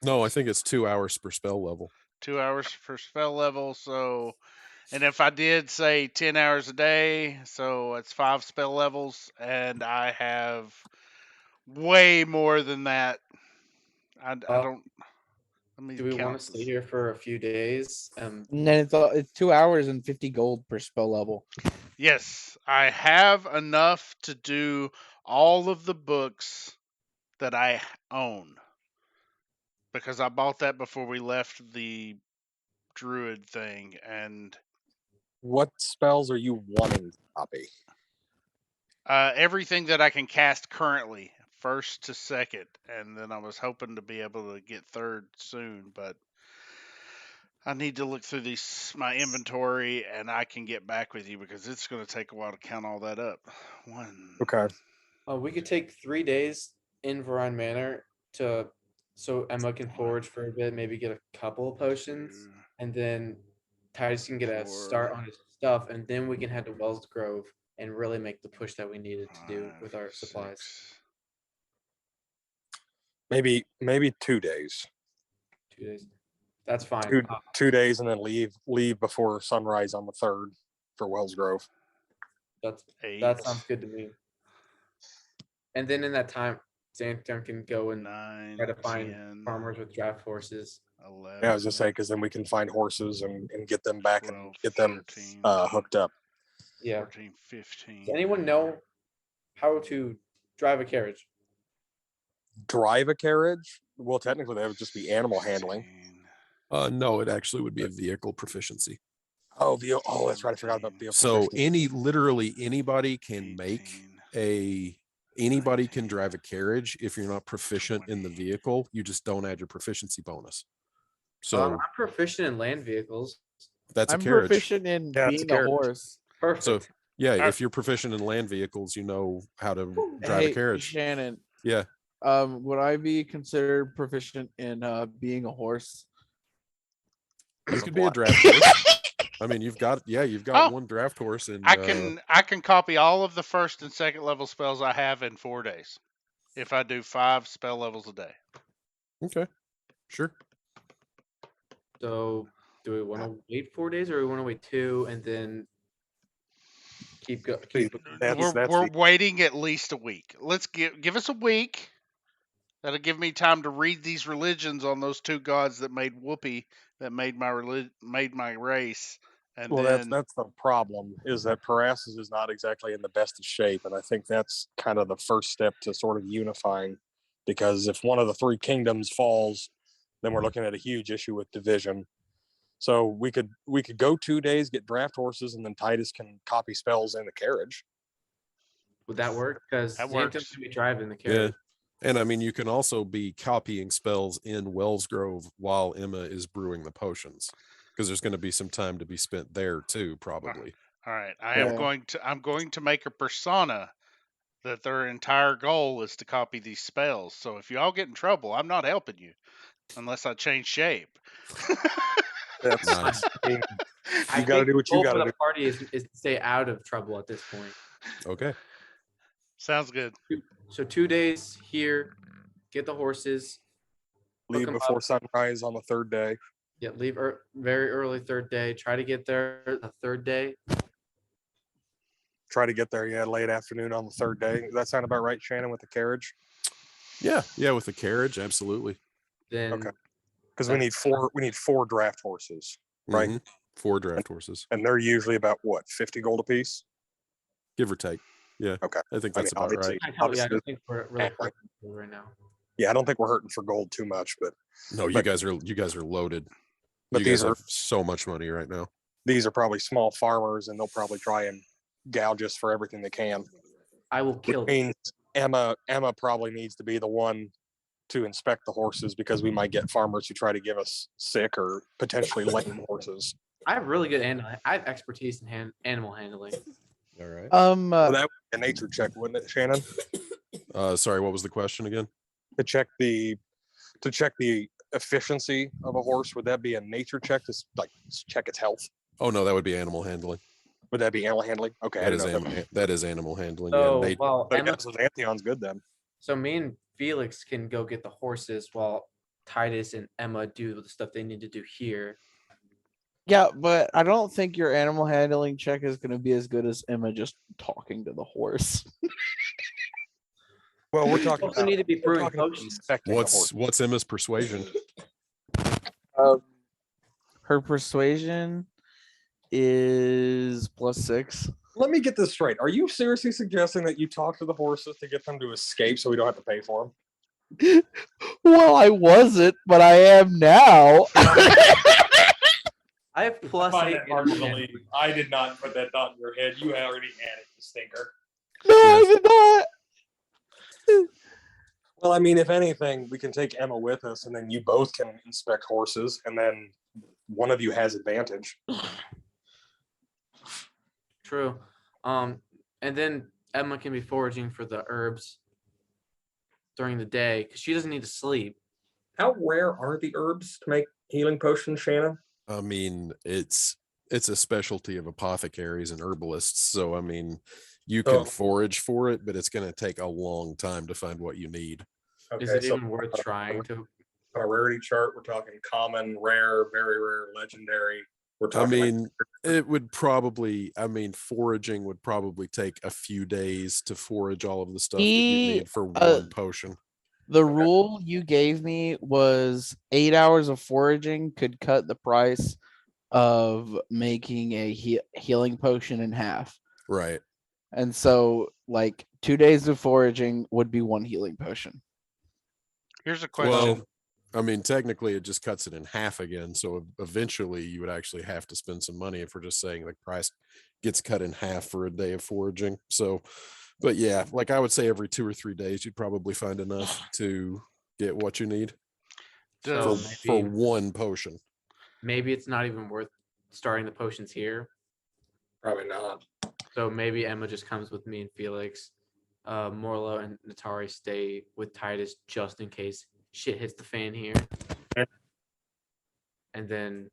No, I think it's 2 hours per spell level. 2 hours per spell level. So, and if I did say 10 hours a day, so it's 5 spell levels, and I have way more than that. I don't. Let me Do we want count to stay this. here for a few days? And then it's 2 hours and 50 gold per spell level. Yes, I have enough to do all of the books that I own because I bought that before we left the druid thing, and What spells are you wanting to copy? everything that I can cast currently, first to second, and then I was hoping to be able to get third soon, but I need to look through my inventory, and I can get back with you because it's going to take a while to count all that up. Okay. We could take 3 days in Varine Manor so Emma can forage for a bit, maybe get a couple of potions, and then Titus can get a start on his stuff, and then we can head to Wells Grove and really make the push that we needed to do with our supplies. Maybe 2 days. 2 days. That's fine. 2 days and then leave before sunrise on the 3rd for Wells Grove. That sounds good to me. And then in that time, Xanthan can go and try to find 10, farmers with draft horses. 11. Yeah, I was just saying, because then we can find horses and get them back 12, and get them 13, hooked up. Yeah. 14, 15. Does anyone know how to drive a carriage? Drive a carriage? Well, technically, that would just be animal handling. No, it actually would be a vehicle proficiency. Oh, that's right. I forgot about vehicle. So proficiency. literally anybody can anybody can drive a carriage. If you're not proficient in the vehicle, you just don't add your proficiency bonus. So I'm proficient in land vehicles. that's a I'm carriage. proficient in Yeah, it's being a a carriage. horse. Perfect. So yeah, if you're proficient in land vehicles, you know how to drive Hey, a carriage. Shannon. Yeah. Would I be considered proficient in being a horse? You could be a draft horse. I mean, you've got Oh. one draft horse, and I can copy all of the first and second level spells I have in 4 days if I do 5 spell levels a day. Okay, sure. So do we want to wait 4 days, or do we want to wait 2 and then keep going? We're waiting at least a week. Let's give us a week. That'll give me time to read these religions on those 2 gods that made Whoopi, that made my race. And Well, then that's the problem, is that Parasus is not exactly in the best of shape, and I think that's kind of the first step to sort of unifying, because if one of the 3 kingdoms falls, then we're looking at a huge issue with division. So we could go 2 days, get draft horses, and then Titus can copy spells in the carriage. Would that work? Because That Xanthan's works. going to be driving the Yeah. carriage. And I mean, you can also be copying spells in Wells Grove while Emma is brewing the potions, because there's going to be some time to be spent there too, probably. all right, I'm going to make a persona that their entire goal is to copy these spells. So if you all get in trouble, I'm not helping you unless I change shape. That's Nice. you I got to think do what the you goal got for to the do. party is to stay out of trouble at this point. Okay. Sounds good. So 2 days here, get the horses. Leave Hook 'em before up. sunrise on the 3rd day. Yeah, leave very early 3rd day. Try to get there the 3rd day. Try to get there, late afternoon on the 3rd day. Does that sound about right, Shannon, with the carriage? Yeah, with the carriage, absolutely. Then Okay. Because we need 4 draft horses, right? Mhm. 4 draft horses, And they're usually about what, 50 gold apiece? give or take. Yeah. Okay. I think I that's mean, about obviously- right. I obviously- don't think we're really Yeah, right. hurting right now. Yeah, I don't think we're hurting for gold too much, but No, you guys are loaded. But You these guys are have so much money right now. these are probably small farmers, and they'll probably try and gouge us for everything they can. I will Which kill them. means Emma probably needs to be the one to inspect the horses, because we might get farmers who try to give us sick or potentially lame horses. I have really good I have expertise in animal handling. All right. Well, that would be a nature check, wouldn't it, Shannon? Sorry, what was the question again? To check the efficiency of a horse, would that be a nature check to check its health? Oh no, that would be animal handling. Would that be animal handling? Okay, That is animal handling. So, yeah, well, But I Emma, guess Antheon's good then. so me and Felix can go get the horses while Titus and Emma do the stuff they need to do here. Yeah, but I don't think your animal handling check is going to be as good as Emma just talking to the horse. Well, we're talking Also about, need to be we're brewing talking about potions. inspecting the horse. What's Emma's persuasion? Her persuasion is +6. Let me get this straight. Are you seriously suggesting that you talk to the horses to get them to escape so we don't have to pay for them? Well, I wasn't, but I am now. I have plus I find 8. that hard to believe. I did not put that thought in your head. You already had it, you stinker. No, I did not. Well, I mean, if anything, we can take Emma with us, and then you both can inspect horses, and then one of you has advantage. True. And then Emma can be foraging for the herbs during the day because she doesn't need to sleep. How rare are the herbs to make healing potions, Shannon? I mean, it's a specialty of apothecaries and herbalists. So I mean, you can Oh. forage for it, but it's going to take a long time to find what you need. Is it even worth trying to? On a rarity chart, we're talking common, rare, very rare, legendary. We're I talking like- mean, it would probably, foraging would probably take a few days to forage all of the stuff that you need for one potion. The rule you gave me was 8 hours of foraging could cut the price of making a healing potion in half. Right. And so, like, 2 days of foraging would be 1 healing potion. Here's a question. Well, I mean, technically it just cuts it in half again. So eventually you would actually have to spend some money if we're just saying the price gets cut in half for a day of foraging. So, but yeah, like I would say every 2 or 3 days, you'd probably find enough to get what you need So for one potion. maybe it's not even worth starting the potions here. Probably not. So maybe Emma just comes with me and Felix. Morlo and Natari stay with Titus just in case shit hits the fan here. And then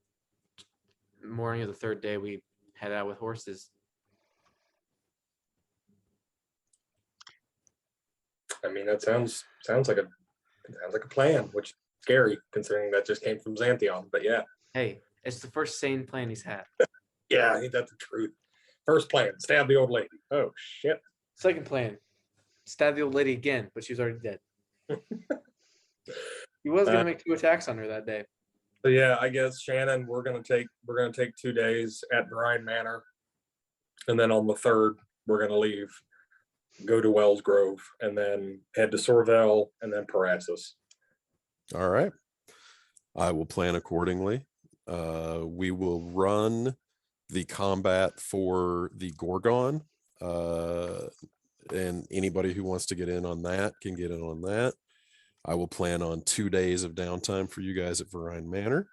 morning of the 3rd day, we head out with horses. I mean, that sounds like a plan, which is scary considering that just came from Xanthion. But yeah, Hey, it's the first sane plan he's had. yeah, ain't that the truth? First plan, stab the old lady. Oh shit. Second plan, stab the old lady again, but she was already dead. He was gonna make 2 attacks on her that day. So yeah, I guess Shannon, we're gonna take 2 days at Brine Manor, and then on the 3rd we're gonna leave, go to Wells Grove, and then head to Sorvel, and then Parassus. All right. I will plan accordingly. We will run the combat for the Gorgon. And anybody who wants to get in on that can get in on that. I will plan on 2 days of downtime for you guys at Verine Manor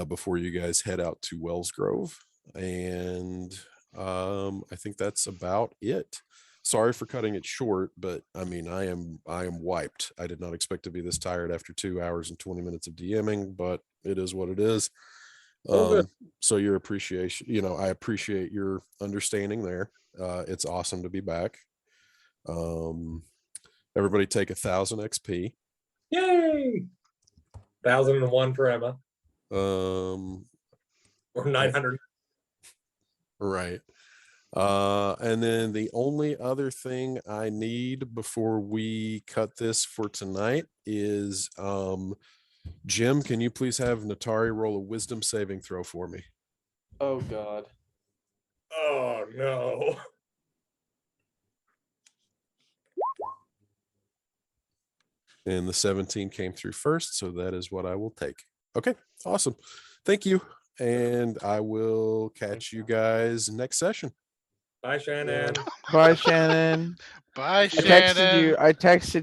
before you guys head out to Wells Grove. And I think that's about it. Sorry for cutting it short, but I mean, I am wiped. I did not expect to be this tired after 2 hours and 20 minutes of DMing, but it is what it is. So your appreciation, I appreciate your understanding there. It's awesome to be back. Everybody take 1,000 XP. Yay! 1,001 for Emma, Or or 900. Right. And then the only other thing I need before we cut this for tonight is Jim, can you please have Natari roll a wisdom saving throw for me? Oh God. Oh no. And the 17 came through first, so that is what I will take. Okay, awesome. Thank you. And I will catch you guys next session. Bye, Shannon. Bye, Shannon. Bye, I texted Shannon. you. I texted